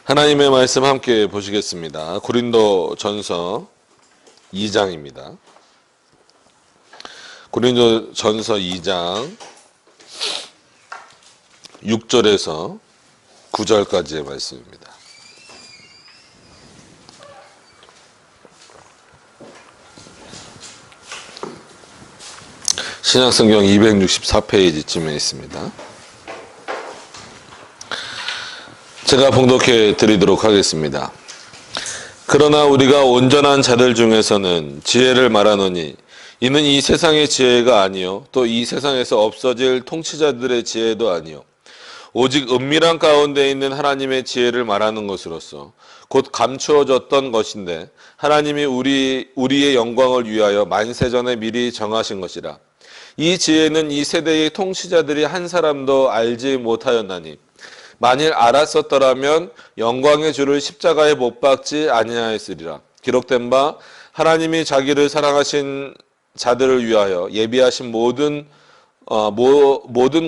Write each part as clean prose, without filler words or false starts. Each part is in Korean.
하나님의 말씀 함께 보시겠습니다. 고린도전서 2장입니다. 고린도전서 2장 6절에서 9절까지의 말씀입니다. 신약성경 264페이지쯤에 있습니다. 제가 봉독해 드리도록 하겠습니다. 그러나 우리가 온전한 자들 중에서는 지혜를 말하노니 이는 이 세상의 지혜가 아니요 또 이 세상에서 없어질 통치자들의 지혜도 아니요 오직 은밀한 가운데 있는 하나님의 지혜를 말하는 것으로서 곧 감추어졌던 것인데 하나님이 우리의 영광을 위하여 만세전에 미리 정하신 것이라. 이 지혜는 이 세대의 통치자들이 한 사람도 알지 못하였나니 만일 알았었더라면 영광의 주를 십자가에 못 박지 아니하였으리라. 기록된 바 하나님이 자기를 사랑하신 자들을 위하여 예비하신 모든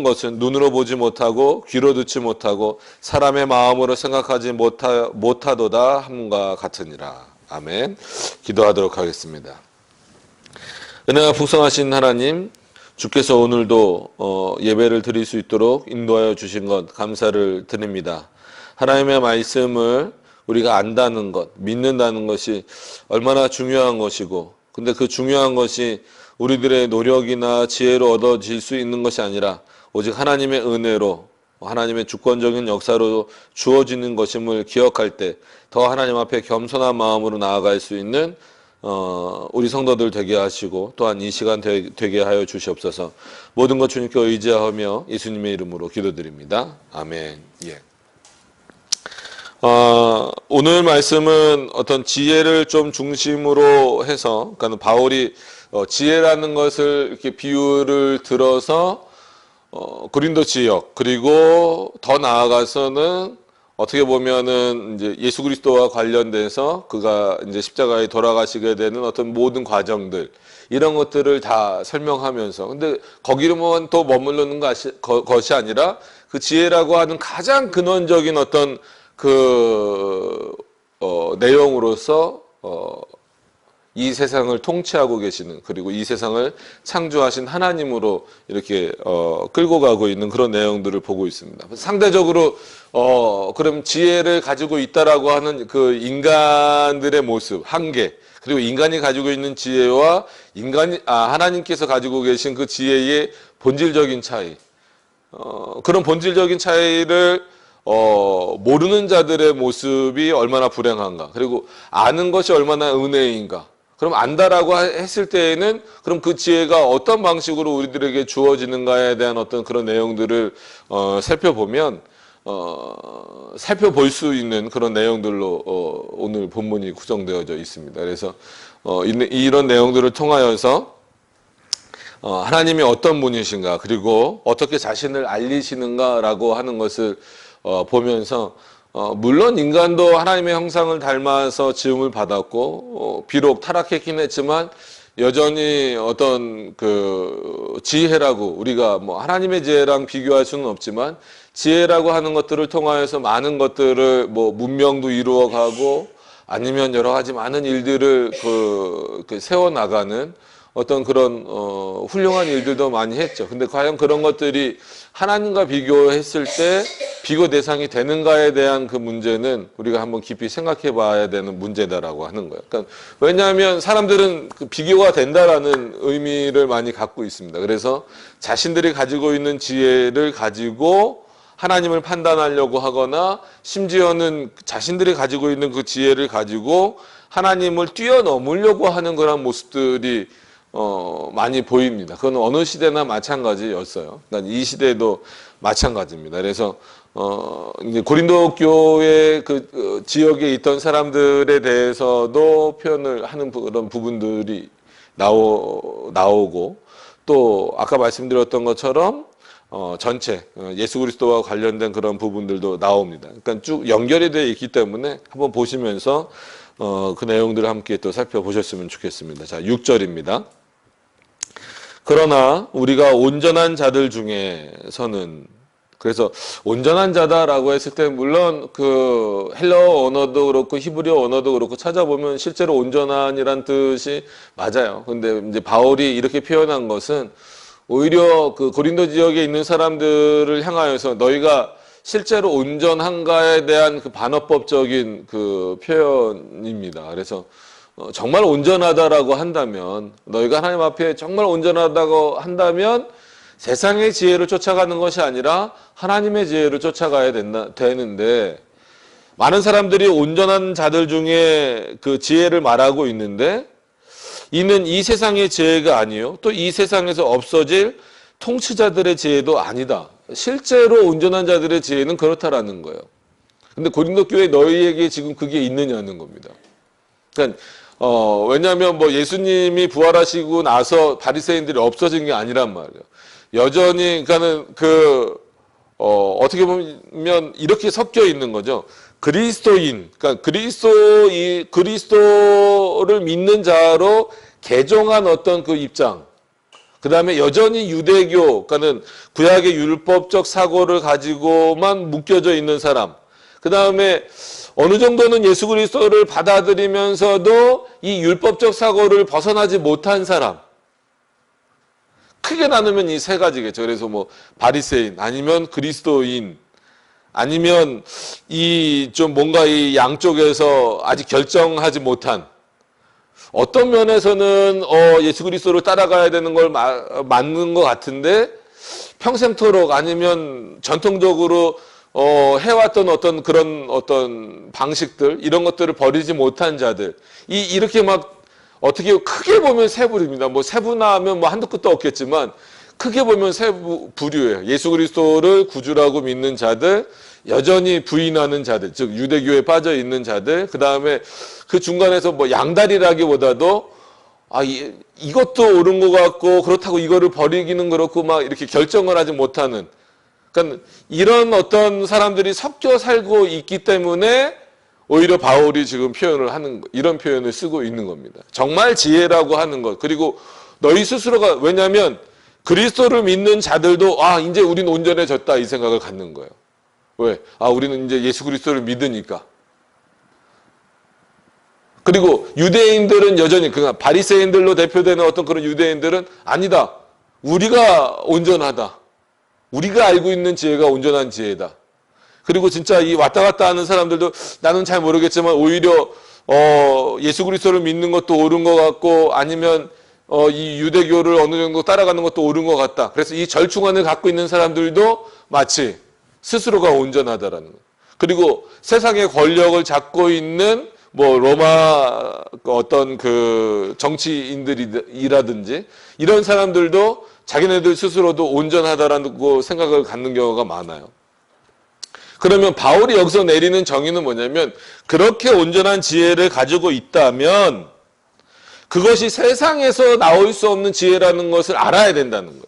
것은 눈으로 보지 못하고 귀로 듣지 못하고 사람의 마음으로 생각하지 못하도다 함과 같으니라. 아멘. 기도하도록 하겠습니다. 은혜가 풍성하신 하나님, 주께서 오늘도 예배를 드릴 수 있도록 인도하여 주신 것 감사를 드립니다. 하나님의 말씀을 우리가 안다는 것, 믿는다는 것이 얼마나 중요한 것이고, 근데 그 중요한 것이 우리들의 노력이나 지혜로 얻어질 수 있는 것이 아니라 오직 하나님의 은혜로, 하나님의 주권적인 역사로 주어지는 것임을 기억할 때 더 하나님 앞에 겸손한 마음으로 나아갈 수 있는 우리 성도들 되게 하시고 또한 이 시간 되게 하여 주시옵소서. 모든 것 주님께 의지하며 예수님의 이름으로 기도드립니다. 아멘. 예. 오늘 말씀은 어떤 지혜를 좀 중심으로 해서, 그러니까 바울이 지혜라는 것을 이렇게 비유를 들어서 고린도 지역, 그리고 더 나아가서는 어떻게 보면은 이제 예수 그리스도와 관련돼서 그가 이제 십자가에 돌아가시게 되는 어떤 모든 과정들, 이런 것들을 다 설명하면서, 근데 거기로만 또 머무르는 것이 아니라 그 지혜라고 하는 가장 근원적인 어떤 내용으로서 이 세상을 통치하고 계시는, 그리고 이 세상을 창조하신 하나님으로 이렇게 끌고 가고 있는 그런 내용들을 보고 있습니다. 상대적으로 그럼 지혜를 가지고 있다라고 하는 그 인간들의 모습, 한계, 그리고 인간이 가지고 있는 지혜와 하나님께서 가지고 계신 그 지혜의 본질적인 차이, 그런 본질적인 차이를 모르는 자들의 모습이 얼마나 불행한가, 그리고 아는 것이 얼마나 은혜인가. 그럼 안다라고 했을 때에는 그럼 그 지혜가 어떤 방식으로 우리들에게 주어지는가에 대한 어떤 그런 내용들을 살펴보면 살펴볼 수 있는 그런 내용들로 오늘 본문이 구성되어져 있습니다. 그래서 이런 내용들을 통하여서 하나님이 어떤 분이신가, 그리고 어떻게 자신을 알리시는가라고 하는 것을 보면서 물론 인간도 하나님의 형상을 닮아서 지음을 받았고 비록 타락했긴 했지만 여전히 어떤 그 지혜라고, 우리가 뭐 하나님의 지혜랑 비교할 수는 없지만 지혜라고 하는 것들을 통하여서 많은 것들을 뭐 문명도 이루어가고 아니면 여러 가지 많은 일들을 세워 나가는 어떤 그런 훌륭한 일들도 많이 했죠. 근데 과연 그런 것들이 하나님과 비교했을 때 비교 대상이 되는가에 대한 그 문제는 우리가 한번 깊이 생각해 봐야 되는 문제다라고 하는 거예요. 그러니까 왜냐하면 사람들은 그 비교가 된다라는 의미를 많이 갖고 있습니다. 그래서 자신들이 가지고 있는 지혜를 가지고 하나님을 판단하려고 하거나 심지어는 자신들이 가지고 있는 그 지혜를 가지고 하나님을 뛰어넘으려고 하는 그런 모습들이 많이 보입니다. 그건 어느 시대나 마찬가지였어요. 그러니까 이 시대도 마찬가지입니다. 그래서 이제 고린도 교회 그 지역에 있던 사람들에 대해서도 표현을 하는 그런 부분들이 나오고, 또 아까 말씀드렸던 것처럼 전체 예수 그리스도와 관련된 그런 부분들도 나옵니다. 그러니까 쭉 연결이 되어 있기 때문에 한번 보시면서 그 내용들을 함께 또 살펴보셨으면 좋겠습니다. 자, 6절입니다. 그러나 우리가 온전한 자들 중에서는 그래서 온전한 자다라고 했을 때 물론 그 헬라어 언어도 그렇고 히브리어 언어도 그렇고 찾아보면 실제로 온전한이란 뜻이 맞아요. 근데 이제 바울이 이렇게 표현한 것은 오히려 그 고린도 지역에 있는 사람들을 향하여서 너희가 실제로 온전한가에 대한 그 반어법적인 그 표현입니다. 그래서 정말 온전하다라고 한다면, 너희가 하나님 앞에 정말 온전하다고 한다면 세상의 지혜를 쫓아가는 것이 아니라 하나님의 지혜를 쫓아가야 되는데, 많은 사람들이 온전한 자들 중에 그 지혜를 말하고 있는데, 이는 이 세상의 지혜가 아니요, 또 이 세상에서 없어질 통치자들의 지혜도 아니다. 실제로 온전한 자들의 지혜는 그렇다라는 거예요. 근데 고린도 교회 너희에게 지금 그게 있느냐는 겁니다. 그러니까 왜냐하면 뭐 예수님이 부활하시고 나서 바리새인들이 없어진 게 아니란 말이에요. 여전히 그러니까는 어떻게 보면 이렇게 섞여 있는 거죠. 그리스도인, 그러니까 그리스도를 믿는 자로 개종한 어떤 그 입장. 그 다음에 여전히 유대교, 그러니까는 구약의 율법적 사고를 가지고만 묶여져 있는 사람. 그 다음에 어느 정도는 예수 그리스도를 받아들이면서도 이 율법적 사고를 벗어나지 못한 사람. 크게 나누면 이 세 가지겠죠. 그래서 뭐 바리새인 아니면 그리스도인 아니면 이 좀 뭔가 이 양쪽에서 아직 결정하지 못한, 어떤 면에서는 예수 그리스도를 따라가야 되는 걸 맞는 것 같은데 평생토록 아니면 전통적으로 해왔던 어떤 그런 어떤 방식들, 이런 것들을 버리지 못한 자들, 이렇게 막 어떻게 크게 보면 세 부류입니다. 뭐 세분화하면 뭐 한도 끝도 없겠지만 크게 보면 세 부류예요. 예수 그리스도를 구주라고 믿는 자들, 여전히 부인하는 자들, 즉 유대교에 빠져 있는 자들, 그 다음에 그 중간에서 뭐 양다리라기보다도 이것도 옳은 것 같고 그렇다고 이거를 버리기는 그렇고 막 이렇게 결정을 하지 못하는, 그러니까 이런 어떤 사람들이 섞여 살고 있기 때문에 오히려 바울이 지금 이런 표현을 쓰고 있는 겁니다. 정말 지혜라고 하는 것, 그리고 너희 스스로가, 왜냐하면 그리스도를 믿는 자들도 이제 우린 온전해졌다 이 생각을 갖는 거예요. 왜? 우리는 이제 예수 그리스도를 믿으니까. 그리고 유대인들은 여전히 바리새인들로 대표되는 어떤 그런 유대인들은 아니다. 우리가 온전하다. 우리가 알고 있는 지혜가 온전한 지혜다. 그리고 진짜 이 왔다 갔다 하는 사람들도 나는 잘 모르겠지만 오히려 예수 그리스도를 믿는 것도 옳은 것 같고 아니면 이 유대교를 어느 정도 따라가는 것도 옳은 것 같다. 그래서 이 절충안을 갖고 있는 사람들도 마치 스스로가 온전하다라는 거예요. 그리고 세상의 권력을 잡고 있는 뭐 로마 어떤 그 정치인들이라든지 이런 사람들도 자기네들 스스로도 온전하다라고 생각을 갖는 경우가 많아요. 그러면 바울이 여기서 내리는 정의는 뭐냐면, 그렇게 온전한 지혜를 가지고 있다면 그것이 세상에서 나올 수 없는 지혜라는 것을 알아야 된다는 거예요.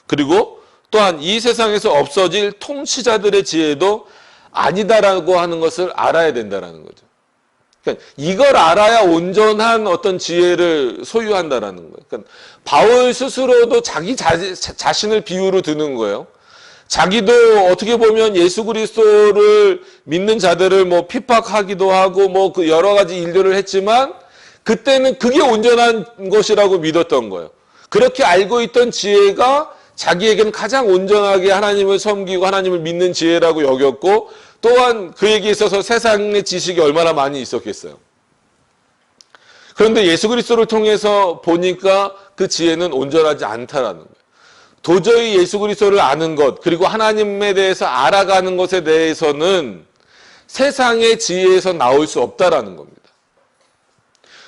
그리고 또한 이 세상에서 없어질 통치자들의 지혜도 아니다라고 하는 것을 알아야 된다는 거죠. 그러니까 이걸 알아야 온전한 어떤 지혜를 소유한다라는 거예요. 그러니까 바울 스스로도 자기 자신을 비유로 드는 거예요. 자기도 어떻게 보면 예수 그리스도를 믿는 자들을 뭐 핍박하기도 하고 뭐 그 여러 가지 일들을 했지만 그때는 그게 온전한 것이라고 믿었던 거예요. 그렇게 알고 있던 지혜가 자기에게는 가장 온전하게 하나님을 섬기고 하나님을 믿는 지혜라고 여겼고, 또한 그에게 있어서 세상의 지식이 얼마나 많이 있었겠어요. 그런데 예수 그리스도를 통해서 보니까 그 지혜는 온전하지 않다라는 거예요. 도저히 예수 그리스도를 아는 것, 그리고 하나님에 대해서 알아가는 것에 대해서는 세상의 지혜에서 나올 수 없다라는 겁니다.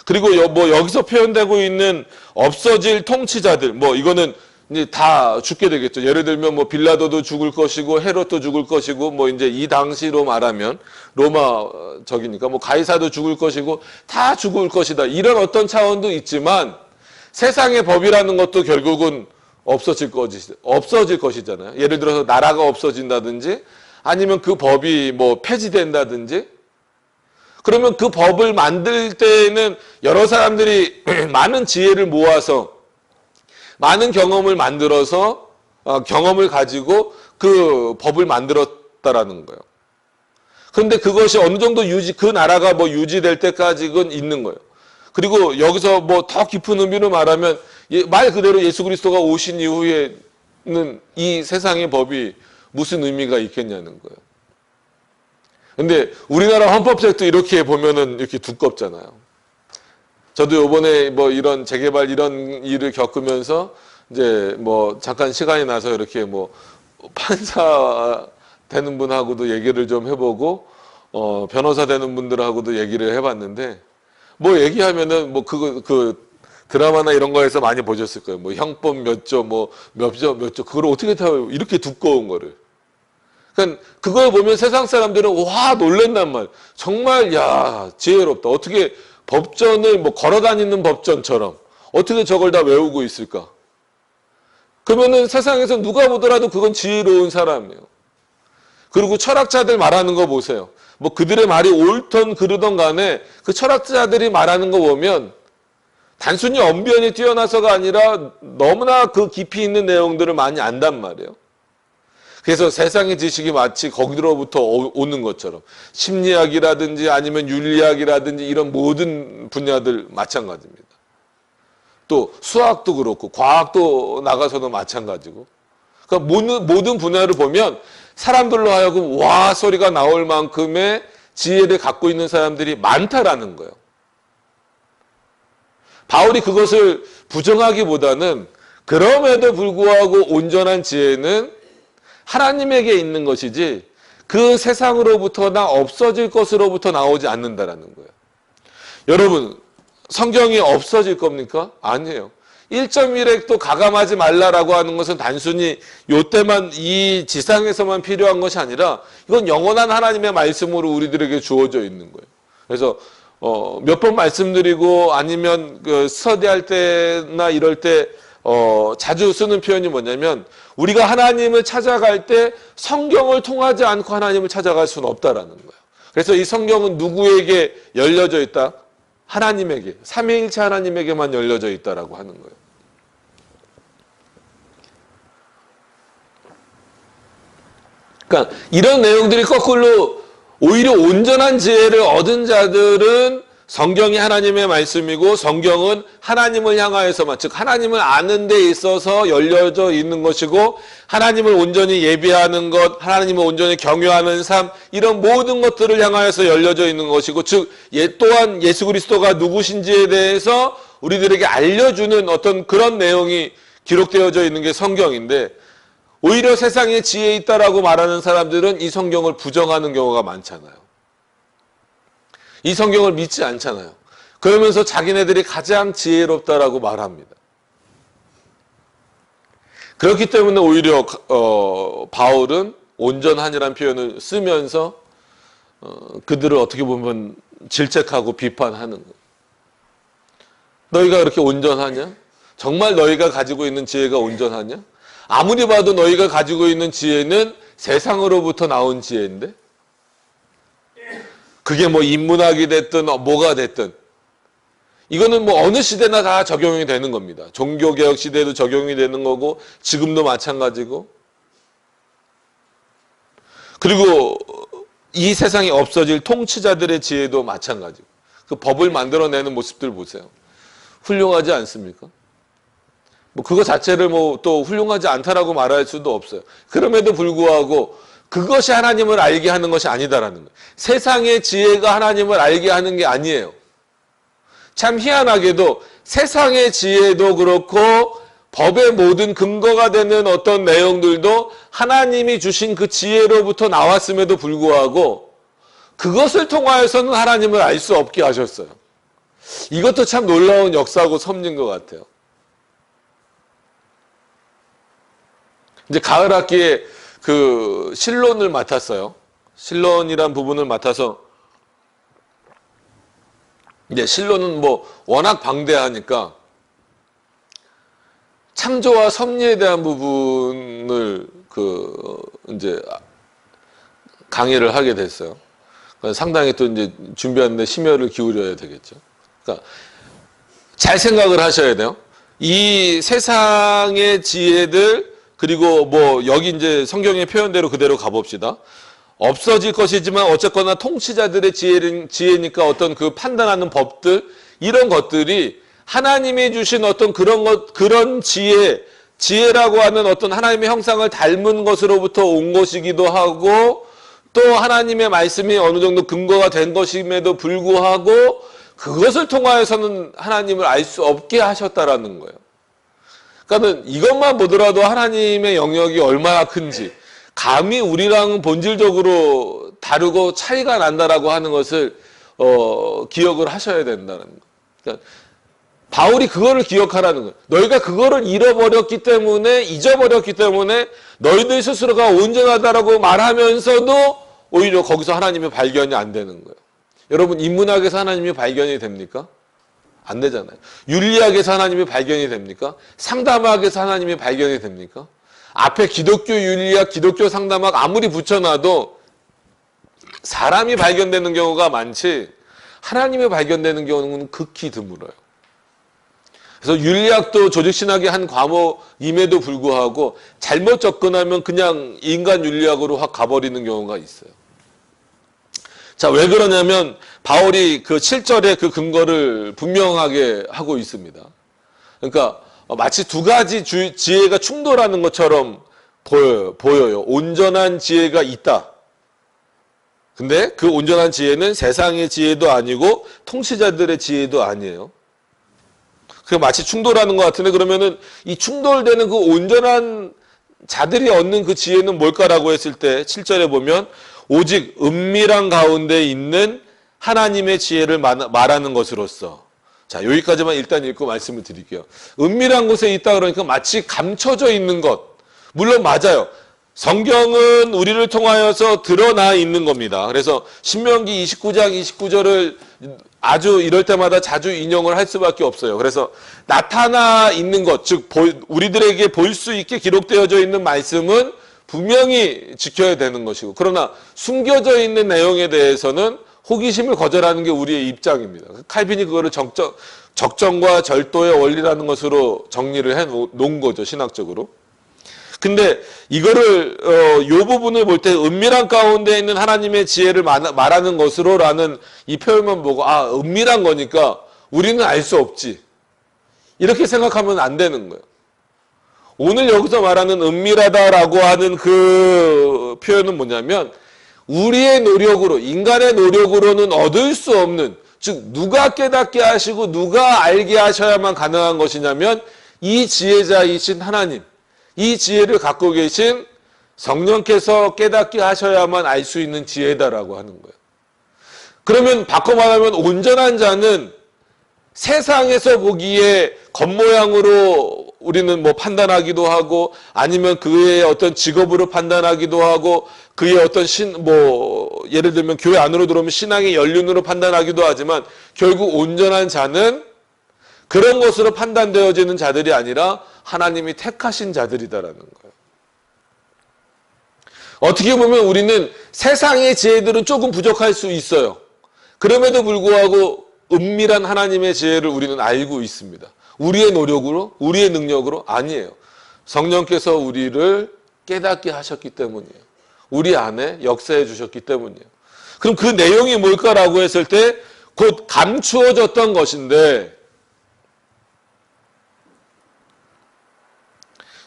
그리고 여기서 표현되고 있는 없어질 통치자들, 이거는 이제 다 죽게 되겠죠. 예를 들면 빌라도도 죽을 것이고 헤롯도 죽을 것이고 이제 이 당시로 말하면 로마적이니까 가이사도 죽을 것이고 다 죽을 것이다. 이런 어떤 차원도 있지만 세상의 법이라는 것도 결국은 없어질 것이잖아요. 예를 들어서 나라가 없어진다든지 아니면 그 법이 폐지된다든지, 그러면 그 법을 만들 때에는 여러 사람들이 많은 지혜를 모아서 많은 경험을 만들어서 경험을 가지고 그 법을 만들었다라는 거예요. 그런데 그것이 어느 정도 그 나라가 뭐 유지될 때까지는 있는 거예요. 그리고 여기서 뭐 더 깊은 의미로 말하면 말 그대로 예수 그리스도가 오신 이후에는 이 세상의 법이 무슨 의미가 있겠냐는 거예요. 근데 우리나라 헌법책도 이렇게 보면은 이렇게 두껍잖아요. 저도 요번에 뭐 이런 재개발 이런 일을 겪으면서 이제 뭐 잠깐 시간이 나서 이렇게 뭐 판사 되는 분하고도 얘기를 좀 해보고 변호사 되는 분들하고도 얘기를 해봤는데 뭐 얘기하면은 뭐 그 드라마나 이런 거에서 많이 보셨을 거예요. 뭐 형법 몇 조 뭐 몇 조 그걸 어떻게 다 이렇게 두꺼운 거를. 그러니까 그걸 보면 세상 사람들은 와 놀랜단 말. 정말 야 지혜롭다. 어떻게 법전을 뭐 걸어다니는 법전처럼 어떻게 저걸 다 외우고 있을까? 그러면은 세상에서 누가 보더라도 그건 지혜로운 사람이에요. 그리고 철학자들 말하는 거 보세요. 뭐 그들의 말이 옳던 그르던 간에 그 철학자들이 말하는 거 보면 단순히 언변이 뛰어나서가 아니라 너무나 그 깊이 있는 내용들을 많이 안단 말이에요. 그래서 세상의 지식이 마치 거기로부터 오는 것처럼 심리학이라든지 아니면 윤리학이라든지 이런 모든 분야들 마찬가지입니다. 또 수학도 그렇고 과학도 나가서도 마찬가지고 그러니까 모든 분야를 보면 사람들로 하여금 와 소리가 나올 만큼의 지혜를 갖고 있는 사람들이 많다라는 거예요. 바울이 그것을 부정하기보다는 그럼에도 불구하고 온전한 지혜는 하나님에게 있는 것이지 그 세상으로부터나 없어질 것으로부터 나오지 않는다라는 거예요. 여러분 성경이 없어질 겁니까? 아니에요. 1.1핵도 가감하지 말라라고 하는 것은 단순히 요때만 이 지상에서만 필요한 것이 아니라 이건 영원한 하나님의 말씀으로 우리들에게 주어져 있는 거예요. 그래서 몇 번 말씀드리고 아니면 그 스터디할 때나 이럴 때 자주 쓰는 표현이 뭐냐면 우리가 하나님을 찾아갈 때 성경을 통하지 않고 하나님을 찾아갈 수는 없다라는 거예요. 그래서 이 성경은 누구에게 열려져 있다? 하나님에게, 삼위일체 하나님에게만 열려져 있다라고 하는 거예요. 그러니까 이런 내용들이 거꾸로 오히려 온전한 지혜를 얻은 자들은 성경이 하나님의 말씀이고 성경은 하나님을 향하여서만 즉 하나님을 아는 데 있어서 열려져 있는 것이고 하나님을 온전히 예배하는 것, 하나님을 온전히 경외하는 삶 이런 모든 것들을 향하여서 열려져 있는 것이고 즉 또한 예수 그리스도가 누구신지에 대해서 우리들에게 알려주는 어떤 그런 내용이 기록되어져 있는 게 성경인데 오히려 세상에 지혜 있다라고 말하는 사람들은 이 성경을 부정하는 경우가 많잖아요. 이 성경을 믿지 않잖아요. 그러면서 자기네들이 가장 지혜롭다라고 말합니다. 그렇기 때문에 오히려 바울은 온전한이라는 표현을 쓰면서 그들을 어떻게 보면 질책하고 비판하는 거예요. 너희가 그렇게 온전하냐? 정말 너희가 가지고 있는 지혜가 온전하냐? 아무리 봐도 너희가 가지고 있는 지혜는 세상으로부터 나온 지혜인데 그게 뭐 인문학이 됐든 뭐가 됐든 이거는 뭐 어느 시대나 다 적용이 되는 겁니다. 종교개혁 시대도 적용이 되는 거고 지금도 마찬가지고 그리고 이 세상에 없어질 통치자들의 지혜도 마찬가지고 그 법을 만들어내는 모습들 보세요. 훌륭하지 않습니까? 뭐 그거 자체를 뭐 또 훌륭하지 않다라고 말할 수도 없어요. 그럼에도 불구하고 그것이 하나님을 알게 하는 것이 아니다라는 거예요. 세상의 지혜가 하나님을 알게 하는 게 아니에요. 참 희한하게도 세상의 지혜도 그렇고 법의 모든 근거가 되는 어떤 내용들도 하나님이 주신 그 지혜로부터 나왔음에도 불구하고 그것을 통하여서는 하나님을 알 수 없게 하셨어요. 이것도 참 놀라운 역사고 섭리인 것 같아요. 이제 가을 학기에 그 신론을 맡았어요. 신론이란 부분을 맡아서 이제 신론은 뭐 워낙 방대하니까 창조와 섭리에 대한 부분을 이제 강의를 하게 됐어요. 상당히 또 이제 준비하는데 심혈을 기울여야 되겠죠. 그러니까 잘 생각을 하셔야 돼요. 이 세상의 지혜들 그리고 뭐 여기 이제 성경의 표현대로 그대로 가봅시다. 없어질 것이지만 어쨌거나 통치자들의 지혜니까 어떤 그 판단하는 법들, 이런 것들이 하나님이 주신 어떤 그런 지혜라고 하는 어떤 하나님의 형상을 닮은 것으로부터 온 것이기도 하고, 또 하나님의 말씀이 어느 정도 근거가 된 것임에도 불구하고 그것을 통하여서는 하나님을 알 수 없게 하셨다라는 거예요. 그러니까 이것만 보더라도 하나님의 영역이 얼마나 큰지, 감히 우리랑은 본질적으로 다르고 차이가 난다라고 하는 것을 기억을 하셔야 된다는 거예요. 그러니까 바울이 그거를 기억하라는 거예요. 너희가 그거를 잊어버렸기 때문에 너희들 스스로가 온전하다라고 말하면서도 오히려 거기서 하나님의 발견이 안 되는 거예요. 여러분, 인문학에서 하나님이 발견이 됩니까? 안 되잖아요. 윤리학에서 하나님이 발견이 됩니까? 상담학에서 하나님이 발견이 됩니까? 앞에 기독교 윤리학, 기독교 상담학 아무리 붙여놔도 사람이 발견되는 경우가 많지 하나님이 발견되는 경우는 극히 드물어요. 그래서 윤리학도 조직신학의 한 과목임에도 불구하고 잘못 접근하면 그냥 인간 윤리학으로 확 가버리는 경우가 있어요. 자, 왜 그러냐면 바울이 그 7절에 그 근거를 분명하게 하고 있습니다. 그러니까 마치 두 가지 지혜가 충돌하는 것처럼 보여요. 온전한 지혜가 있다. 근데 그 온전한 지혜는 세상의 지혜도 아니고 통치자들의 지혜도 아니에요. 그 마치 충돌하는 것 같은데, 그러면은 이 충돌되는 그 온전한 자들이 얻는 그 지혜는 뭘까라고 했을 때 7절에 보면 오직 은밀한 가운데 있는 하나님의 지혜를 말하는 것으로서. 자, 여기까지만 일단 읽고 말씀을 드릴게요. 은밀한 곳에 있다 그러니까 마치 감춰져 있는 것. 물론 맞아요. 성경은 우리를 통하여서 드러나 있는 겁니다. 그래서 신명기 29장 29절을 아주 이럴 때마다 자주 인용을 할 수밖에 없어요. 그래서 나타나 있는 것, 즉 우리들에게 볼 수 있게 기록되어져 있는 말씀은 분명히 지켜야 되는 것이고, 그러나 숨겨져 있는 내용에 대해서는 호기심을 거절하는 게 우리의 입장입니다. 칼빈이 그거를 적정과 절도의 원리라는 것으로 정리를 해 놓은 거죠, 신학적으로. 근데 이거를 요 부분을 볼 때 은밀한 가운데 있는 하나님의 지혜를 말하는 것으로라는 이 표현만 보고 은밀한 거니까 우리는 알 수 없지, 이렇게 생각하면 안 되는 거예요. 오늘 여기서 말하는 은밀하다라고 하는 그 표현은 뭐냐면 우리의 노력으로, 인간의 노력으로는 얻을 수 없는, 즉 누가 깨닫게 하시고 누가 알게 하셔야만 가능한 것이냐면 이 지혜자이신 하나님, 이 지혜를 갖고 계신 성령께서 깨닫게 하셔야만 알 수 있는 지혜다라고 하는 거예요. 그러면 바꿔 말하면 온전한 자는 세상에서 보기에 겉모양으로 우리는 뭐 판단하기도 하고, 아니면 그의 어떤 직업으로 판단하기도 하고, 그의 어떤 예를 들면 교회 안으로 들어오면 신앙의 연륜으로 판단하기도 하지만, 결국 온전한 자는 그런 것으로 판단되어지는 자들이 아니라 하나님이 택하신 자들이다라는 거예요. 어떻게 보면 우리는 세상의 지혜들은 조금 부족할 수 있어요. 그럼에도 불구하고 은밀한 하나님의 지혜를 우리는 알고 있습니다. 우리의 노력으로, 우리의 능력으로 아니에요. 성령께서 우리를 깨닫게 하셨기 때문이에요. 우리 안에 역사해 주셨기 때문이에요. 그럼 그 내용이 뭘까라고 했을 때 곧 감추어졌던 것인데,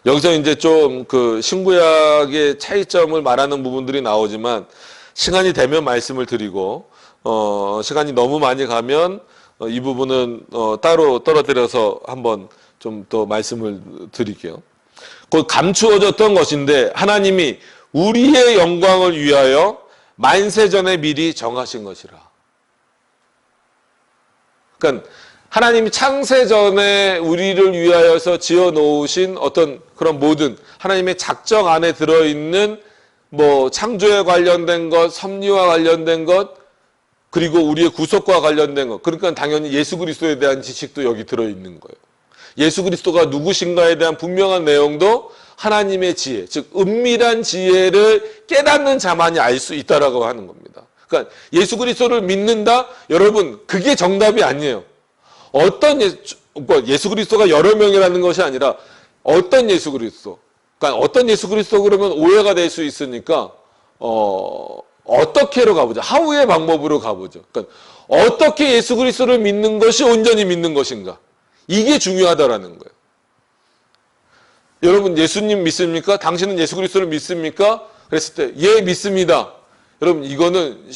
여기서 이제 좀 그 신구약의 차이점을 말하는 부분들이 나오지만 시간이 되면 말씀을 드리고, 시간이 너무 많이 가면 이 부분은 따로 떨어뜨려서 한번 좀 더 말씀을 드릴게요. 곧 감추어졌던 것인데 하나님이 우리의 영광을 위하여 만세전에 미리 정하신 것이라. 그러니까 하나님이 창세전에 우리를 위하여서 지어 놓으신 어떤 그런 모든 하나님의 작정 안에 들어있는 뭐 창조에 관련된 것, 섭리와 관련된 것, 그리고 우리의 구속과 관련된 것, 그러니까 당연히 예수 그리스도에 대한 지식도 여기 들어있는 거예요. 예수 그리스도가 누구신가에 대한 분명한 내용도 하나님의 지혜, 즉 은밀한 지혜를 깨닫는 자만이 알 수 있다라고 하는 겁니다. 그러니까 예수 그리스도를 믿는다? 여러분, 그게 정답이 아니에요. 어떤 예수 그리스도가 여러 명이라는 것이 아니라 어떤 예수 그리스도, 그러니까 어떤 예수 그리스도 그러면 오해가 될 수 있으니까 어떻게로 가보자. 하우의 방법으로 가보죠. 그러니까 어떻게 예수 그리스도를 믿는 것이 온전히 믿는 것인가. 이게 중요하다라는 거예요. 여러분 예수님 믿습니까? 당신은 예수 그리스도를 믿습니까? 그랬을 때 예 믿습니다. 여러분 이거는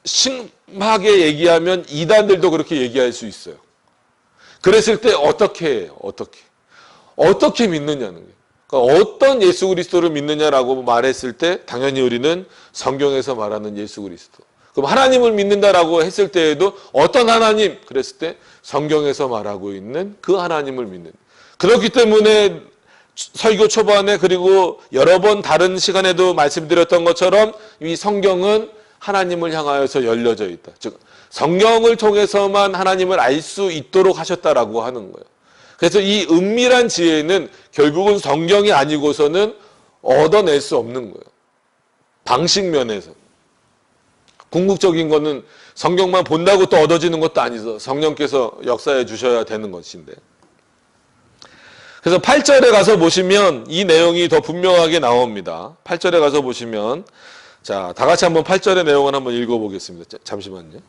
심하게 얘기하면 이단들도 그렇게 얘기할 수 있어요. 그랬을 때 어떻게 해요? 어떻게 믿느냐는 거예요. 그러니까 어떤 예수 그리스도를 믿느냐라고 말했을 때 당연히 우리는 성경에서 말하는 예수 그리스도. 그럼 하나님을 믿는다라고 했을 때에도 어떤 하나님? 그랬을 때 성경에서 말하고 있는 그 하나님을 믿는. 그렇기 때문에 설교 초반에 그리고 여러 번 다른 시간에도 말씀드렸던 것처럼 이 성경은 하나님을 향하여서 열려져 있다. 즉 성경을 통해서만 하나님을 알 수 있도록 하셨다라고 하는 거예요. 그래서 이 은밀한 지혜는 결국은 성경이 아니고서는 얻어낼 수 없는 거예요. 방식 면에서. 궁극적인 거는 성경만 본다고 또 얻어지는 것도 아니죠. 성령께서 역사해 주셔야 되는 것인데. 그래서 8절에 가서 보시면 이 내용이 더 분명하게 나옵니다. 8절에 가서 보시면 자, 다 같이 한번 8절의 내용을 한번 읽어보겠습니다. 잠시만요.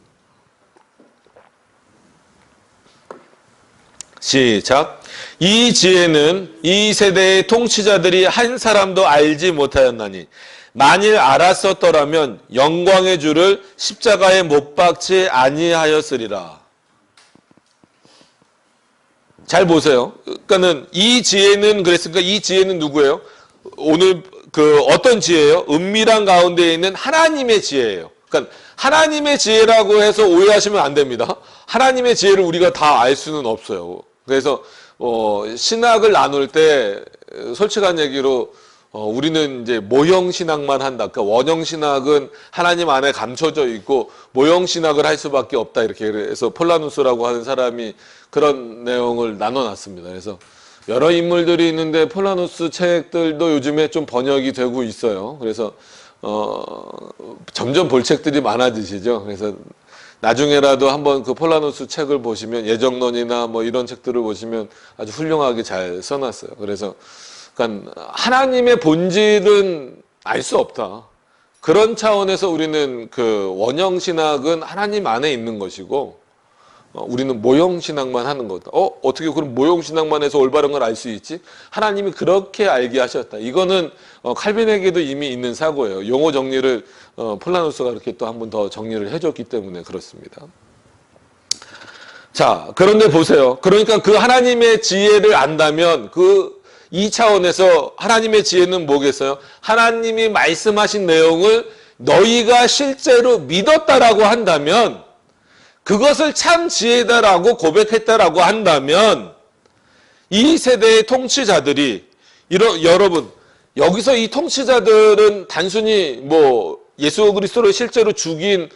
시작. 이 지혜는 이 세대의 통치자들이 한 사람도 알지 못하였나니 만일 알았었더라면 영광의 주를 십자가에 못 박지 아니하였으리라. 잘 보세요. 그러니까는 이 지혜는 그랬으니까 이 지혜는 누구예요? 오늘 어떤 지혜예요? 은밀한 가운데 있는 하나님의 지혜예요. 그러니까 하나님의 지혜라고 해서 오해하시면 안 됩니다. 하나님의 지혜를 우리가 다 알 수는 없어요. 그래서 신학을 나눌 때 솔직한 얘기로 우리는 이제 모형 신학만 한다. 그러니까 원형 신학은 하나님 안에 감춰져 있고 모형 신학을 할 수밖에 없다. 이렇게 해서 폴라누스라고 하는 사람이 그런 내용을 나눠놨습니다. 그래서 여러 인물들이 있는데 폴라누스 책들도 요즘에 좀 번역이 되고 있어요. 그래서 점점 볼 책들이 많아지시죠. 그래서 나중에라도 한번 그 폴라누스 책을 보시면 예정론이나 뭐 이런 책들을 보시면 아주 훌륭하게 잘 써놨어요. 그래서 그러니까 하나님의 본질은 알 수 없다. 그런 차원에서 우리는 그 원형 신학은 하나님 안에 있는 것이고 우리는 모형 신학만 하는 거다. 어떻게 그럼 모형 신학만 해서 올바른 걸 알 수 있지? 하나님이 그렇게 알게 하셨다. 이거는 칼빈에게도 이미 있는 사고예요. 용어 정리를 폴라누스가 이렇게 또 한 번 더 정리를 해줬기 때문에 그렇습니다. 자, 그런데 보세요. 그러니까 그 하나님의 지혜를 안다면 이 차원에서 하나님의 지혜는 뭐겠어요? 하나님이 말씀하신 내용을 너희가 실제로 믿었다라고 한다면 그것을 참 지혜다라고 고백했다라고 한다면 이 세대의 통치자들이 여러분 여기서 이 통치자들은 단순히 뭐 예수 그리스도를 실제로 죽인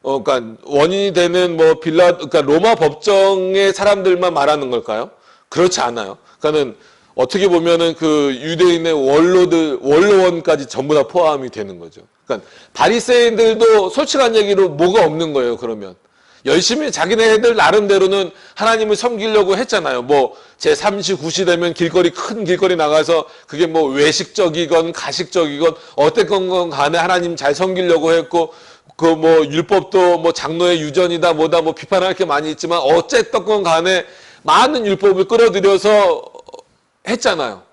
그러니까 원인이 되는 그러니까 로마 법정의 사람들만 말하는 걸까요? 그렇지 않아요. 그러니까는 어떻게 보면은 그 유대인의 원로원까지 전부 다 포함이 되는 거죠. 그러니까 바리새인들도 솔직한 얘기로 뭐가 없는 거예요. 그러면 열심히 자기네들 나름대로는 하나님을 섬기려고 했잖아요. 뭐 제3시 9시 되면 큰 길거리 나가서 그게 뭐 외식적이건 가식적이건 어땠건 간에 하나님 잘 섬기려고 했고 그 뭐 율법도 뭐 장로의 유전이다 뭐다 뭐 비판할 게 많이 있지만 어쨌든 간에 많은 율법을 끌어들여서 했잖아요.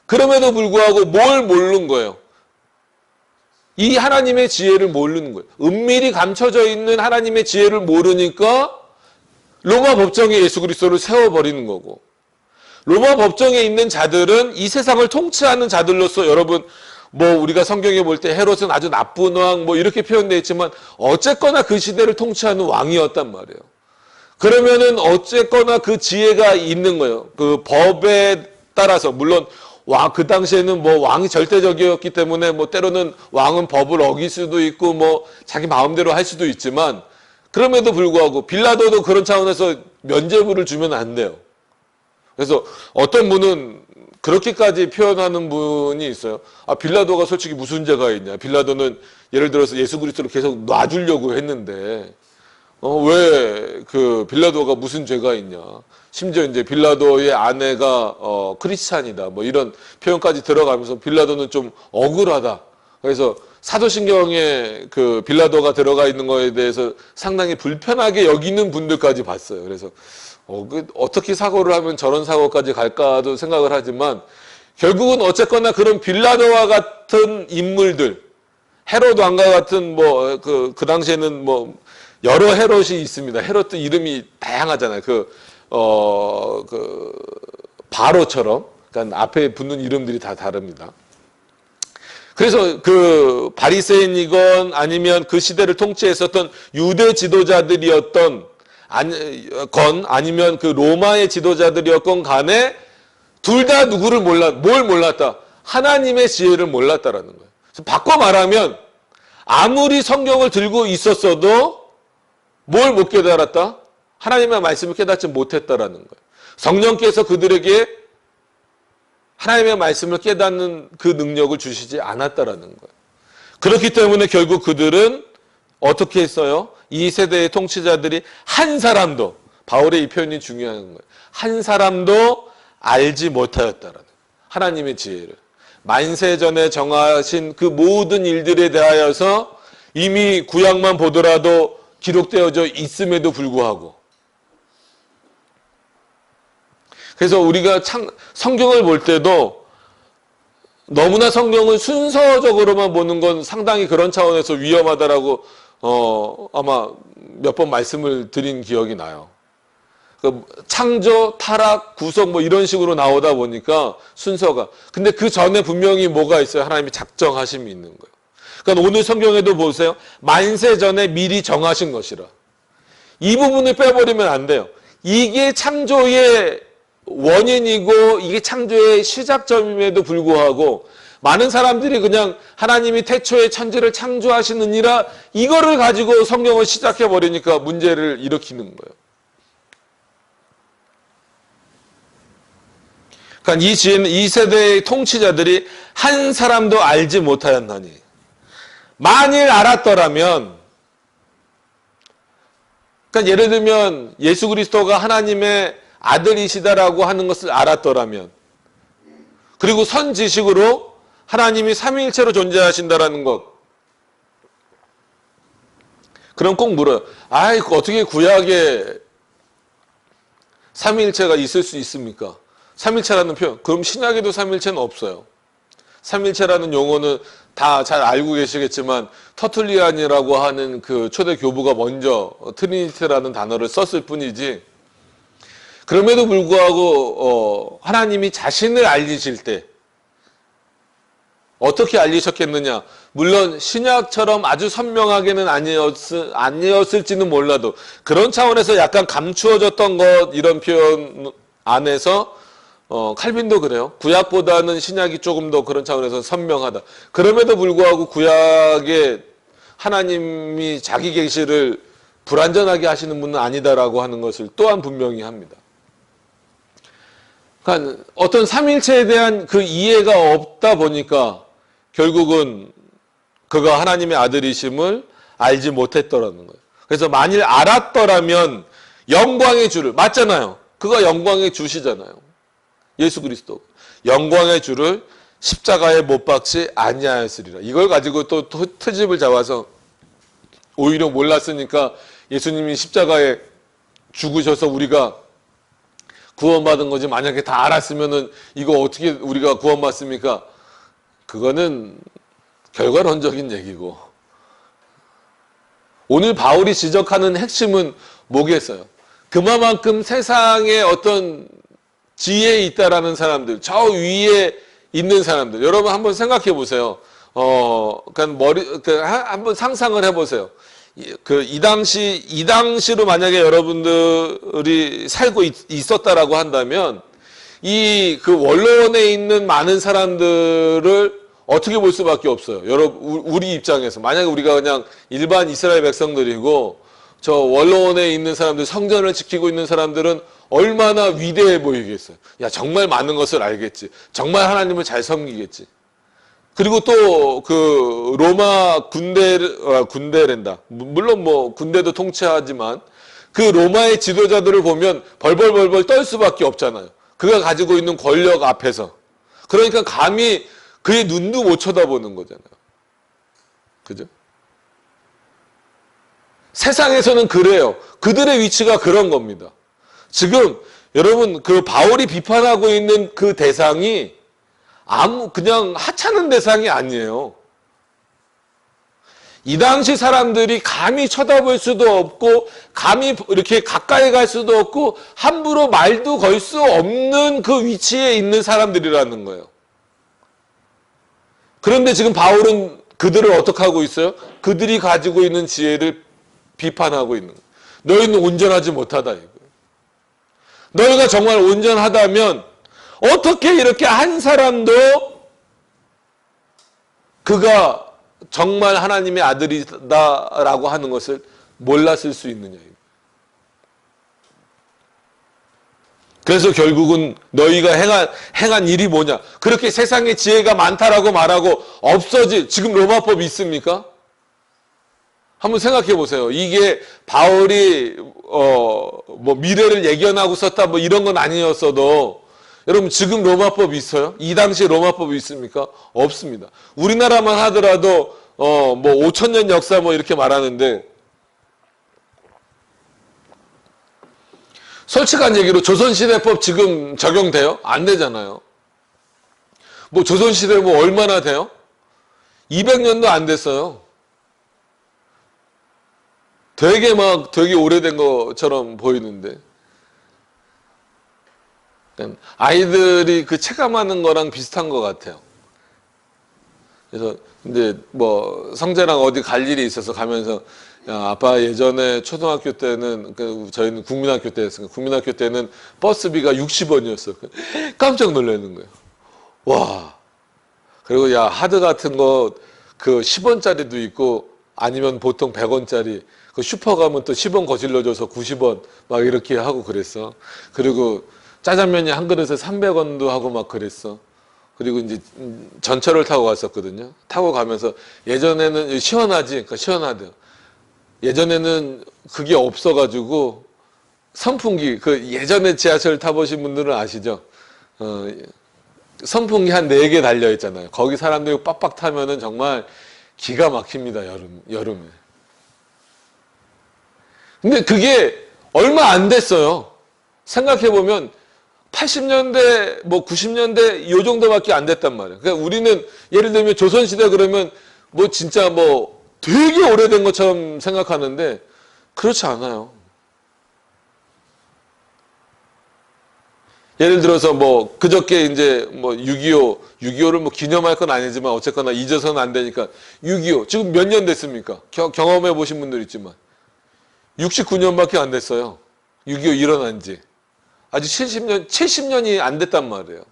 그럼에도 불구하고 뭘 모르는 거예요? 이 하나님의 지혜를 모르는 거예요. 은밀히 감춰져 있는 하나님의 지혜를 모르니까 로마 법정에 예수 그리스도를 세워버리는 거고 로마 법정에 있는 자들은 이 세상을 통치하는 자들로서 여러분 뭐 우리가 성경에 볼 때 헤롯은 아주 나쁜 왕 뭐 이렇게 표현되어 있지만 어쨌거나 그 시대를 통치하는 왕이었단 말이에요. 그러면은 어쨌거나 그 지혜가 있는 거예요. 그 법에 따라서 물론 그 당시에는 뭐 왕이 절대적이었기 때문에 뭐 때로는 왕은 법을 어길 수도 있고 뭐 자기 마음대로 할 수도 있지만 그럼에도 불구하고 빌라도도 그런 차원에서 면죄부를 주면 안 돼요. 그래서 어떤 분은 그렇게까지 표현하는 분이 있어요. 빌라도가 솔직히 무슨 죄가 있냐. 빌라도는 예를 들어서 예수 그리스도를 계속 놔주려고 했는데 왜 그 빌라도가 무슨 죄가 있냐. 심지어 이제 빌라도의 아내가 크리스찬이다 뭐 이런 표현까지 들어가면서 빌라도는 좀 억울하다. 그래서 사도신경에 그 빌라도가 들어가 있는 거에 대해서 상당히 불편하게 여기는 분들까지 봤어요. 그래서 어떻게 사고를 하면 저런 사고까지 갈까도 생각을 하지만 결국은 어쨌거나 그런 빌라도와 같은 인물들, 헤롯 왕과 같은 뭐 그 당시에는 뭐 여러 헤롯이 있습니다. 헤롯도 이름이 다양하잖아요. 바로처럼. 그러니까 앞에 붙는 이름들이 다 다릅니다. 그래서 그 바리새인이건 아니면 그 시대를 통치했었던 유대 지도자들이었던 아니면 그 로마의 지도자들이었건 간에 둘 다 누구를 뭘 몰랐다? 하나님의 지혜를 몰랐다라는 거예요. 그래서 바꿔 말하면 아무리 성경을 들고 있었어도 뭘 못 깨달았다? 하나님의 말씀을 깨닫지 못했다라는 거예요. 성령께서 그들에게 하나님의 말씀을 깨닫는 그 능력을 주시지 않았다라는 거예요. 그렇기 때문에 결국 그들은 어떻게 했어요? 이 세대의 통치자들이 한 사람도, 바울의 이 표현이 중요한 거예요. 한 사람도 알지 못하였다라는 거예요. 하나님의 지혜를. 만세전에 정하신 그 모든 일들에 대하여서 이미 구약만 보더라도 기록되어져 있음에도 불구하고, 그래서 우리가 성경을 볼 때도 너무나 성경을 순서적으로만 보는 건 상당히 그런 차원에서 위험하다라고 아마 몇 번 말씀을 드린 기억이 나요. 창조, 타락, 구속 뭐 이런 식으로 나오다 보니까 순서가. 근데 그 전에 분명히 뭐가 있어요? 하나님의 작정하심이 있는 거예요. 그러니까 오늘 성경에도 보세요. 만세 전에 미리 정하신 것이라. 이 부분을 빼버리면 안 돼요. 이게 창조의 원인이고 이게 창조의 시작점임에도 불구하고 많은 사람들이 그냥 하나님이 태초에 천지를 창조하시느니라 이거를 가지고 성경을 시작해버리니까 문제를 일으키는 거예요. 그러니까 이 세대의 통치자들이 한 사람도 알지 못하였나니, 만일 알았더라면, 그러니까 예를 들면 예수 그리스도가 하나님의 아들이시다라고 하는 것을 알았더라면, 그리고 선지식으로 하나님이 삼위일체로 존재하신다라는 것, 그럼 꼭 물어요. 어떻게 구약에 삼위일체가 있을 수 있습니까? 삼일체라는 표현. 그럼 신약에도 삼일체는 없어요. 삼일체라는 용어는 다 잘 알고 계시겠지만 터툴리안이라고 하는 그 초대 교부가 먼저 트리니티라는 단어를 썼을 뿐이지, 그럼에도 불구하고 하나님이 자신을 알리실 때 어떻게 알리셨겠느냐? 물론 신약처럼 아주 선명하게는 아니었을지는 몰라도 그런 차원에서 약간 감추어졌던 것, 이런 표현 안에서 칼빈도 그래요. 구약보다는 신약이 조금 더 그런 차원에서 선명하다. 그럼에도 불구하고 구약에 하나님이 자기 계시를 불완전하게 하시는 분은 아니다라고 하는 것을 또한 분명히 합니다. 그러니까 어떤 삼일체에 대한 그 이해가 없다 보니까 결국은 그가 하나님의 아들이심을 알지 못했더라는 거예요. 그래서 만일 알았더라면 영광의 주를, 맞잖아요. 그가 영광의 주시잖아요. 예수 그리스도. 영광의 주를 십자가에 못 박지 아니하였으리라. 이걸 가지고 또 트집을 잡아서 오히려 몰랐으니까 예수님이 십자가에 죽으셔서 우리가 구원받은 거지, 만약에 다 알았으면은 이거 어떻게 우리가 구원받습니까? 그거는 결과론적인 얘기고, 오늘 바울이 지적하는 핵심은 뭐겠어요? 그만큼 세상에 어떤 지혜에 있다라는 사람들, 저 위에 있는 사람들, 여러분 한번 생각해 보세요. 한번 상상을 해보세요. 이 당시로 만약에 여러분들이 살고 있었다라고 한다면, 그 원로원에 있는 많은 사람들을 어떻게 볼 수밖에 없어요. 우리 입장에서. 만약에 우리가 그냥 일반 이스라엘 백성들이고, 저 원로원에 있는 사람들, 성전을 지키고 있는 사람들은 얼마나 위대해 보이겠어요. 야, 정말 많은 것을 알겠지. 정말 하나님을 잘 섬기겠지. 그리고 또 로마 군대랜다. 물론 뭐 군대도 통치하지만 그 로마의 지도자들을 보면 벌벌벌벌 떨 수밖에 없잖아요. 그가 가지고 있는 권력 앞에서. 그러니까 감히 그의 눈도 못 쳐다보는 거잖아요. 그죠? 세상에서는 그래요. 그들의 위치가 그런 겁니다. 지금 여러분 그 바울이 비판하고 있는 그 대상이 그냥 하찮은 대상이 아니에요. 이 당시 사람들이 감히 쳐다볼 수도 없고 감히 이렇게 가까이 갈 수도 없고 함부로 말도 걸 수 없는 그 위치에 있는 사람들이라는 거예요. 그런데 지금 바울은 그들을 어떻게 하고 있어요? 그들이 가지고 있는 지혜를 비판하고 있는 거예요. 너희는 온전하지 못하다 이거예요. 너희가 정말 온전하다면 어떻게 이렇게 한 사람도 그가 정말 하나님의 아들이다라고 하는 것을 몰랐을 수 있느냐. 그래서 결국은 너희가 행한 일이 뭐냐. 그렇게 세상에 지혜가 많다라고 말하고 없어질 지금 로마법이 있습니까? 한번 생각해 보세요. 이게 바울이 뭐 미래를 예견하고 썼다 뭐 이런 건 아니었어도 여러분 지금 로마법이 있어요? 이 당시에 로마법이 있습니까? 없습니다. 우리나라만 하더라도 뭐 5,000년 역사 뭐 이렇게 말하는데 솔직한 얘기로 조선시대법 지금 적용돼요? 안 되잖아요. 뭐 조선시대 뭐 얼마나 돼요? 200년도 안 됐어요. 되게 오래된 것처럼 보이는데. 아이들이 그 체감하는 거랑 비슷한 것 같아요. 그래서 이제 뭐 성재랑 어디 갈 일이 있어서 가면서 야, 아빠 예전에 초등학교 때는 저희는 국민학교 때였으니까 국민학교 때는 버스비가 60원이었어. 깜짝 놀라는 거예요. 와. 그리고 야 하드 같은 거 그 10원짜리도 있고 아니면 보통 100원짜리 그 슈퍼 가면 또 10원 거슬러줘서 90원 막 이렇게 하고 그랬어. 그리고 짜장면이 한 그릇에 300원도 하고 막 그랬어. 그리고 이제 전철을 타고 갔었거든요. 타고 가면서 예전에는 시원하지, 그러니까 시원하대요. 예전에는 그게 없어가지고 선풍기, 그 예전에 지하철 타보신 분들은 아시죠? 선풍기 한 4개 달려있잖아요. 거기 사람들이 빡빡 타면은 정말 기가 막힙니다, 여름에. 근데 그게 얼마 안 됐어요. 생각해보면 80년대, 뭐 90년대 요 정도밖에 안 됐단 말이에요. 그러니까 우리는 예를 들면 조선시대 그러면 뭐 진짜 뭐 되게 오래된 것처럼 생각하는데 그렇지 않아요. 예를 들어서 뭐 그저께 이제 뭐 6.25를 뭐 기념할 건 아니지만 어쨌거나 잊어서는 안 되니까 6.25 지금 몇 년 됐습니까? 경험해 보신 분들 있지만 69년밖에 안 됐어요. 6.25 일어난 지. 아직 70년이 안 됐단 말이에요.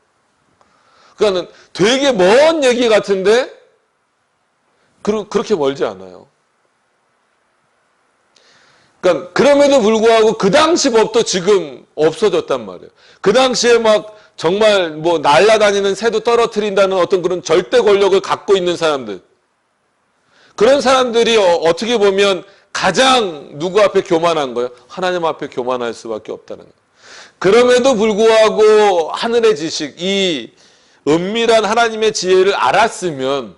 그러니까 되게 먼 얘기 같은데 그렇게 멀지 않아요. 그러니까 그럼에도 불구하고 그 당시 법도 지금 없어졌단 말이에요. 그 당시에 막 정말 뭐 날아다니는 새도 떨어뜨린다는 어떤 그런 절대 권력을 갖고 있는 사람들. 그런 사람들이 어떻게 보면 가장 누구 앞에 교만한 거예요? 하나님 앞에 교만할 수밖에 없다는 거예요. 그럼에도 불구하고 하늘의 지식, 이 은밀한 하나님의 지혜를 알았으면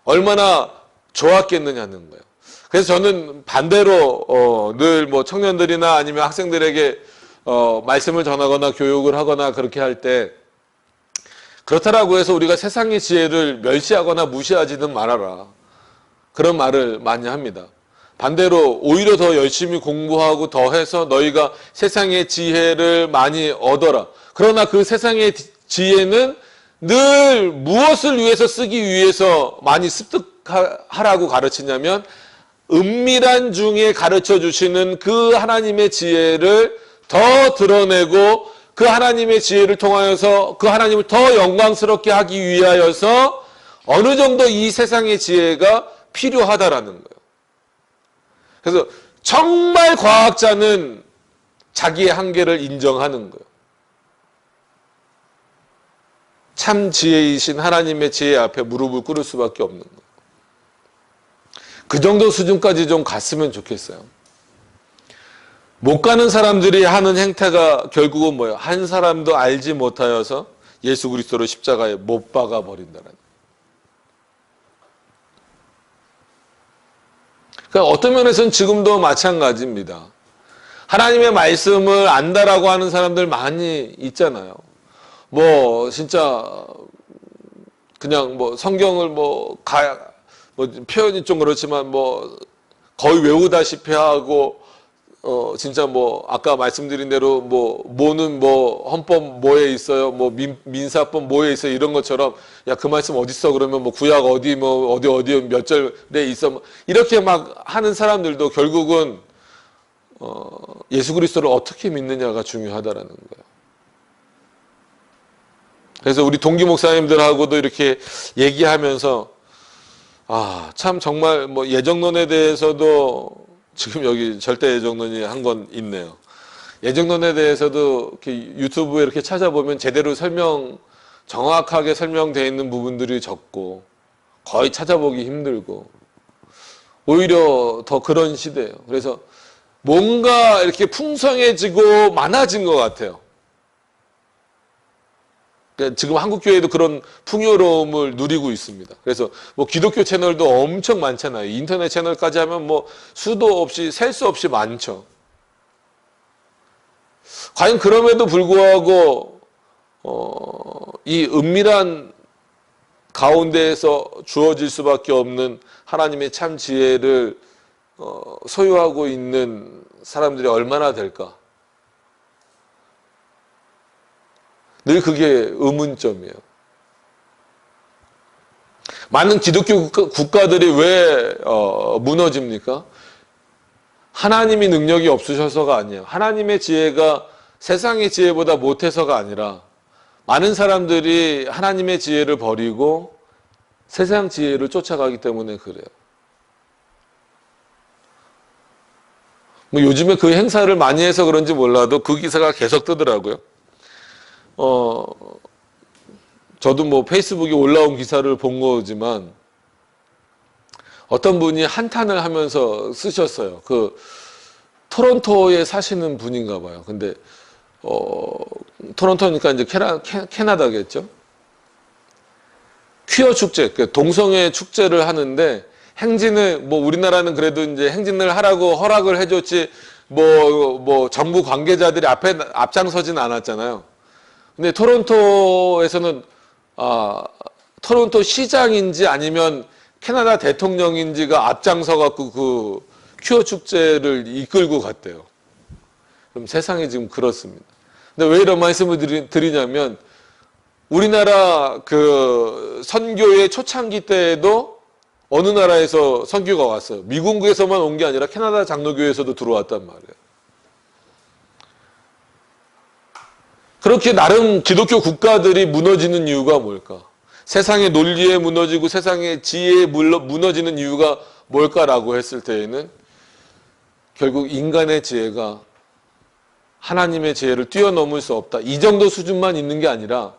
얼마나 좋았겠느냐는 거예요. 그래서 저는 반대로 늘 뭐 청년들이나 아니면 학생들에게 말씀을 전하거나 교육을 하거나 그렇게 할 때 그렇다라고 해서 우리가 세상의 지혜를 멸시하거나 무시하지는 말아라. 그런 말을 많이 합니다. 반대로 오히려 더 열심히 공부하고 더해서 너희가 세상의 지혜를 많이 얻어라. 그러나 그 세상의 지혜는 늘 무엇을 위해서 쓰기 위해서 많이 습득하라고 가르치냐면 은밀한 중에 가르쳐 주시는 그 하나님의 지혜를 더 드러내고 그 하나님의 지혜를 통하여서 그 하나님을 더 영광스럽게 하기 위하여서 어느 정도 이 세상의 지혜가 필요하다라는 거예요. 그래서 정말 과학자는 자기의 한계를 인정하는 거예요. 참 지혜이신 하나님의 지혜 앞에 무릎을 꿇을 수밖에 없는 거예요. 그 정도 수준까지 좀 갔으면 좋겠어요. 못 가는 사람들이 하는 행태가 결국은 뭐예요? 한 사람도 알지 못하여서 예수 그리스도를 십자가에 못 박아 버린다는. 그러니까 어떤 면에서는 지금도 마찬가지입니다. 하나님의 말씀을 안다라고 하는 사람들 많이 있잖아요. 뭐 진짜 그냥 뭐 성경을 뭐 표현이 좀 그렇지만 뭐 거의 외우다시피 하고 진짜 뭐 아까 말씀드린 대로 뭐 뭐는 뭐 헌법 뭐에 있어요, 뭐 민사법 뭐에 있어요 이런 것처럼 야 그 말씀 어디 있어 그러면 뭐 구약 어디 뭐 어디 몇 절에 있어 뭐 이렇게 막 하는 사람들도 결국은 예수 그리스도를 어떻게 믿느냐가 중요하다라는 거예요. 그래서 우리 동기 목사님들하고도 이렇게 얘기하면서 참 정말 뭐 예정론에 대해서도 지금 여기 절대 예정론이 한 건 있네요. 예정론에 대해서도 이렇게 유튜브에 이렇게 찾아보면 제대로 정확하게 설명되어 있는 부분들이 적고 거의 찾아보기 힘들고 오히려 더 그런 시대예요. 그래서 뭔가 이렇게 풍성해지고 많아진 것 같아요. 지금 한국교회도 그런 풍요로움을 누리고 있습니다. 그래서 뭐 기독교 채널도 엄청 많잖아요. 인터넷 채널까지 하면 뭐 수도 없이 셀 수 없이 많죠. 과연 그럼에도 불구하고 이 은밀한 가운데에서 주어질 수밖에 없는 하나님의 참 지혜를 소유하고 있는 사람들이 얼마나 될까? 늘 그게 의문점이에요. 많은 기독교 국가들이 왜 무너집니까? 하나님이 능력이 없으셔서가 아니에요. 하나님의 지혜가 세상의 지혜보다 못해서가 아니라 많은 사람들이 하나님의 지혜를 버리고 세상 지혜를 쫓아가기 때문에 그래요. 뭐 요즘에 그 행사를 많이 해서 그런지 몰라도 그 기사가 계속 뜨더라고요. 저도 뭐 페이스북에 올라온 기사를 본 거지만 어떤 분이 한탄을 하면서 쓰셨어요. 그 토론토에 사시는 분인가 봐요. 근데 토론토니까 이제 캐나다겠죠. 퀴어 축제, 동성애 축제를 하는데 행진을 뭐 우리나라는 그래도 이제 행진을 하라고 허락을 해줬지 뭐 정부 관계자들이 앞장서지는 않았잖아요. 근데 토론토에서는 토론토 시장인지 아니면 캐나다 대통령인지가 앞장서 갖고 그 퀴어 축제를 이끌고 갔대요. 그럼 세상이 지금 그렇습니다. 근데 왜 이런 말씀을 드리냐면 우리나라 그 선교의 초창기 때에도 어느 나라에서 선교가 왔어요. 미군에서만 온 게 아니라 캐나다 장로교에서도 들어왔단 말이에요. 그렇게 나름 기독교 국가들이 무너지는 이유가 뭘까? 세상의 논리에 무너지고 세상의 지혜에 무너지는 이유가 뭘까라고 했을 때에는 결국 인간의 지혜가 하나님의 지혜를 뛰어넘을 수 없다. 이 정도 수준만 있는 게 아니라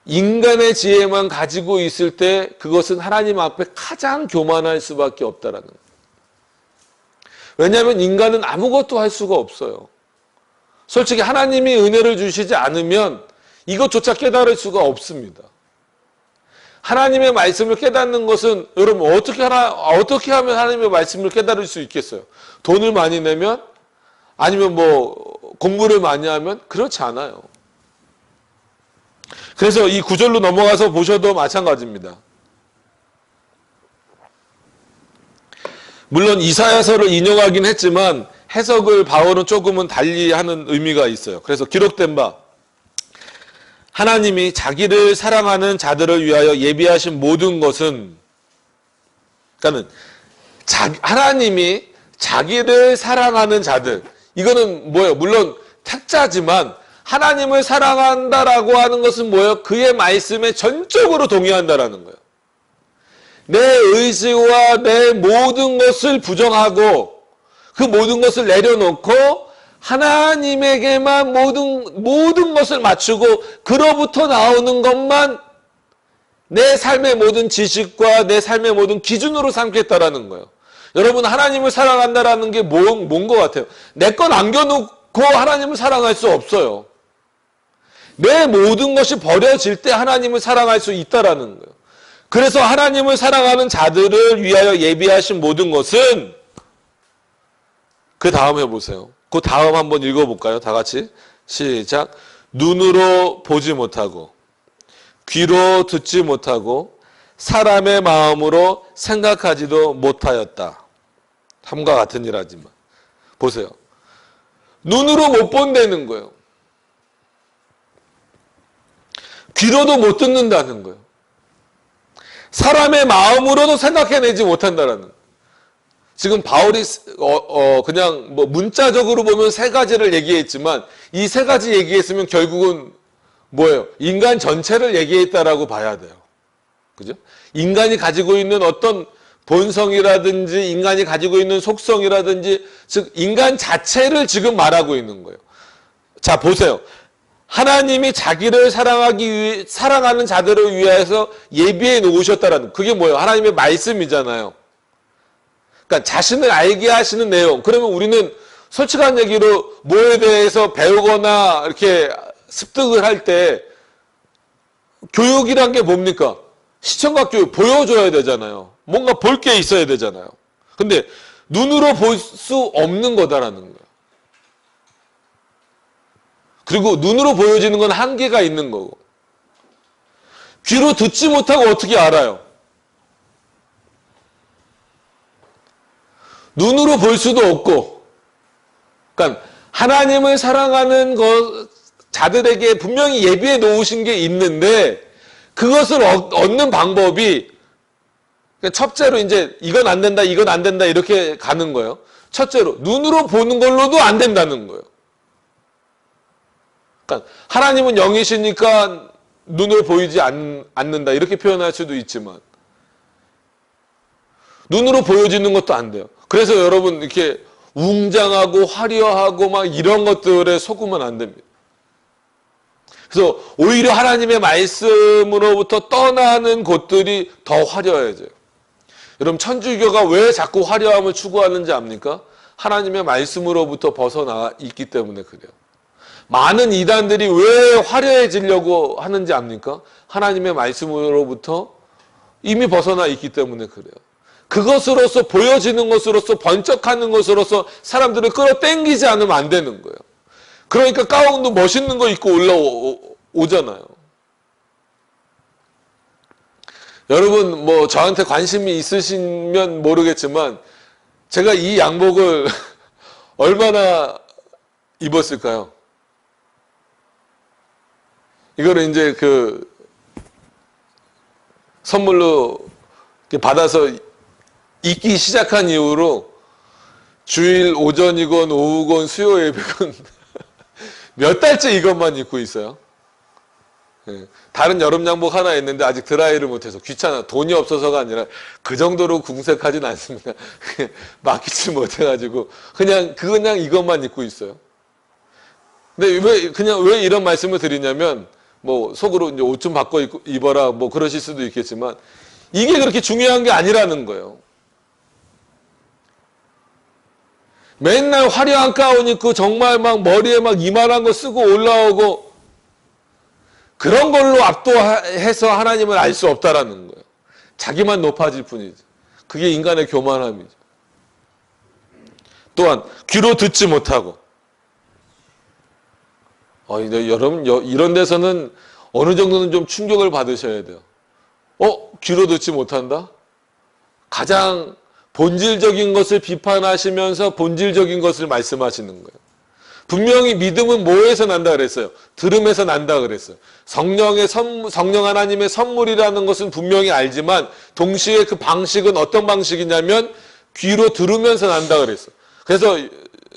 인간의 지혜만 가지고 있을 때 그것은 하나님 앞에 가장 교만할 수밖에 없다라는 거예요. 왜냐하면 인간은 아무것도 할 수가 없어요. 솔직히 하나님이 은혜를 주시지 않으면 이것조차 깨달을 수가 없습니다. 하나님의 말씀을 깨닫는 것은 여러분 어떻게 하면 하나님의 말씀을 깨달을 수 있겠어요? 돈을 많이 내면? 아니면 뭐 공부를 많이 하면? 그렇지 않아요. 그래서 이 구절로 넘어가서 보셔도 마찬가지입니다. 물론 이사야서를 인용하긴 했지만 해석을 바울은 조금은 달리 하는 의미가 있어요. 그래서 기록된 바 하나님이 자기를 사랑하는 자들을 위하여 예비하신 모든 것은 그러니까는 하나님이 자기를 사랑하는 자들 이거는 뭐예요? 물론 택자지만 하나님을 사랑한다라고 하는 것은 뭐예요? 그의 말씀에 전적으로 동의한다라는 거예요. 내 의지와 내 모든 것을 부정하고 그 모든 것을 내려놓고 하나님에게만 모든 것을 맞추고 그로부터 나오는 것만 내 삶의 모든 지식과 내 삶의 모든 기준으로 삼겠다라는 거예요. 여러분, 하나님을 사랑한다라는 게 뭔 것 같아요? 내 거 남겨놓고 하나님을 사랑할 수 없어요. 내 모든 것이 버려질 때 하나님을 사랑할 수 있다라는 거예요. 그래서 하나님을 사랑하는 자들을 위하여 예비하신 모든 것은, 그 다음 해보세요. 그 다음 한번 읽어볼까요? 다 같이 시작. 눈으로 보지 못하고 귀로 듣지 못하고 사람의 마음으로 생각하지도 못하였다. 함과 같은 일 하지만 보세요. 눈으로 못 본다는 거예요. 귀로도 못 듣는다는 거예요. 사람의 마음으로도 생각해내지 못한다라는 거예요. 지금 바울이 그냥 뭐 문자적으로 보면 세 가지를 얘기했지만 이 세 가지 얘기했으면 결국은 뭐예요? 인간 전체를 얘기했다라고 봐야 돼요. 그죠? 인간이 가지고 있는 어떤 본성이라든지 인간이 가지고 있는 속성이라든지 즉 인간 자체를 지금 말하고 있는 거예요. 자, 보세요. 하나님이 자기를 사랑하는 자들을 위해서 예비해 놓으셨다라는, 그게 뭐예요? 하나님의 말씀이잖아요. 그러니까 자신을 알게 하시는 내용. 그러면 우리는 솔직한 얘기로 뭐에 대해서 배우거나 이렇게 습득을 할 때 교육이란 게 뭡니까? 시청각 교육, 보여줘야 되잖아요. 뭔가 볼 게 있어야 되잖아요. 근데 눈으로 볼 수 없는 거다라는 거예요. 그리고 눈으로 보여지는 건 한계가 있는 거고, 귀로 듣지 못하고 어떻게 알아요? 눈으로 볼 수도 없고. 그러니까 하나님을 사랑하는 자들에게 분명히 예비해 놓으신 게 있는데 그것을 얻는 방법이, 첫째로 이제 이건 안 된다, 이건 안 된다 이렇게 가는 거예요. 첫째로 눈으로 보는 걸로도 안 된다는 거예요. 그러니까 하나님은 영이시니까 눈을 보이지 않는다 이렇게 표현할 수도 있지만 눈으로 보여지는 것도 안 돼요. 그래서 여러분 이렇게 웅장하고 화려하고 막 이런 것들에 속으면 안 됩니다. 그래서 오히려 하나님의 말씀으로부터 떠나는 곳들이 더 화려해져요. 여러분, 천주교가 왜 자꾸 화려함을 추구하는지 압니까? 하나님의 말씀으로부터 벗어나 있기 때문에 그래요. 많은 이단들이 왜 화려해지려고 하는지 압니까? 하나님의 말씀으로부터 이미 벗어나 있기 때문에 그래요. 그것으로서 보여지는 것으로서 번쩍하는 것으로서 사람들을 끌어당기지 않으면 안 되는 거예요. 그러니까 가운도 멋있는 거 입고 올라오잖아요. 여러분 뭐 저한테 관심이 있으시면 모르겠지만 제가 이 양복을 얼마나 입었을까요? 이거를 이제 그 선물로 받아서 입기 시작한 이후로 주일 오전이건 오후건 수요 예배건 몇 달째 이것만 입고 있어요. 다른 여름 양복 하나 있는데 아직 드라이를 못해서 귀찮아. 돈이 없어서가 아니라 그 정도로 궁색하진 않습니다. 맡기지 못해가지고 그냥 이것만 입고 있어요. 근데 왜 이런 말씀을 드리냐면 뭐 속으로 이제 옷 좀 바꿔 입어라 뭐 그러실 수도 있겠지만 이게 그렇게 중요한 게 아니라는 거예요. 맨날 화려한 가운 입고 정말 막 머리에 막 이만한 거 쓰고 올라오고 그런 걸로 압도해서 하나님을 알 수 없다라는 거예요. 자기만 높아질 뿐이지. 그게 인간의 교만함이죠. 또한 귀로 듣지 못하고. 여러분 이런 데서는 어느 정도는 좀 충격을 받으셔야 돼요. 귀로 듣지 못한다? 가장 본질적인 것을 비판하시면서 본질적인 것을 말씀하시는 거예요. 분명히 믿음은 뭐에서 난다 그랬어요? 들음에서 난다 그랬어요. 성령 하나님의 선물이라는 것은 분명히 알지만 동시에 그 방식은 어떤 방식이냐면 귀로 들으면서 난다 그랬어요. 그래서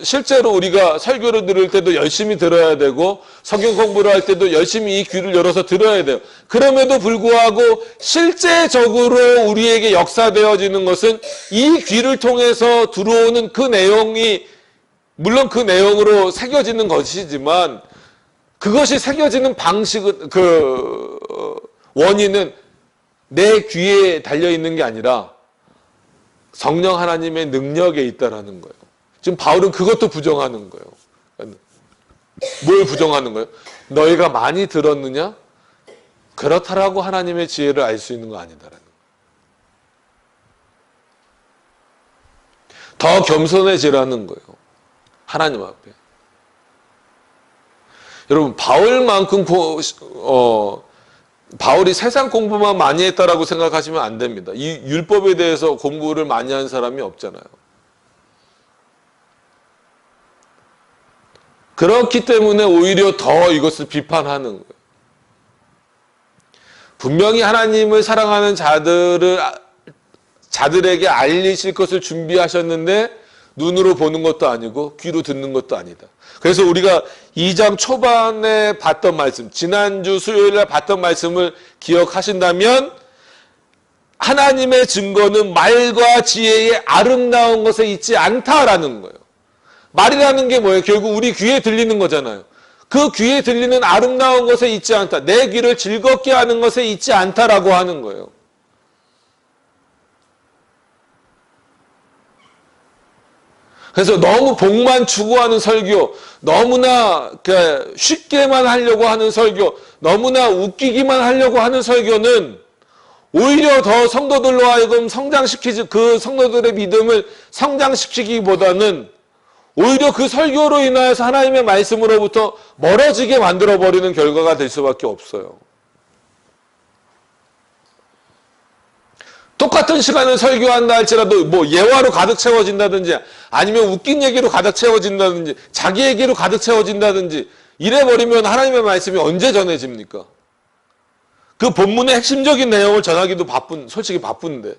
실제로 우리가 설교를 들을 때도 열심히 들어야 되고 성경 공부를 할 때도 열심히 이 귀를 열어서 들어야 돼요. 그럼에도 불구하고 실제적으로 우리에게 역사되어지는 것은 이 귀를 통해서 들어오는 그 내용이 물론 그 내용으로 새겨지는 것이지만 그것이 새겨지는 방식은 원인은 내 귀에 달려있는 게 아니라 성령 하나님의 능력에 있다라는 거예요. 지금 바울은 그것도 부정하는 거예요. 뭘 부정하는 거예요? 너희가 많이 들었느냐? 그렇다라고 하나님의 지혜를 알 수 있는 거 아니다라는 거예요. 더 겸손해지라는 거예요. 하나님 앞에. 여러분, 바울만큼 바울이 세상 공부만 많이 했다라고 생각하시면 안 됩니다. 이 율법에 대해서 공부를 많이 한 사람이 없잖아요. 그렇기 때문에 오히려 더 이것을 비판하는 거예요. 분명히 하나님을 사랑하는 자들에게 알리실 것을 준비하셨는데 눈으로 보는 것도 아니고 귀로 듣는 것도 아니다. 그래서 우리가 2장 초반에 봤던 말씀, 지난주 수요일에 봤던 말씀을 기억하신다면 하나님의 증거는 말과 지혜의 아름다운 것에 있지 않다라는 거예요. 말이라는 게 뭐예요? 결국 우리 귀에 들리는 거잖아요. 그 귀에 들리는 아름다운 것에 있지 않다. 내 귀를 즐겁게 하는 것에 있지 않다라고 하는 거예요. 그래서 너무 복만 추구하는 설교, 너무나 쉽게만 하려고 하는 설교, 너무나 웃기기만 하려고 하는 설교는 오히려 더 성도들로 하여금 그 성도들의 믿음을 성장시키기보다는 오히려 그 설교로 인하여서 하나님의 말씀으로부터 멀어지게 만들어버리는 결과가 될 수밖에 없어요. 똑같은 시간을 설교한다 할지라도 뭐 예화로 가득 채워진다든지 아니면 웃긴 얘기로 가득 채워진다든지 자기 얘기로 가득 채워진다든지 이래버리면 하나님의 말씀이 언제 전해집니까? 그 본문의 핵심적인 내용을 전하기도 솔직히 바쁜데.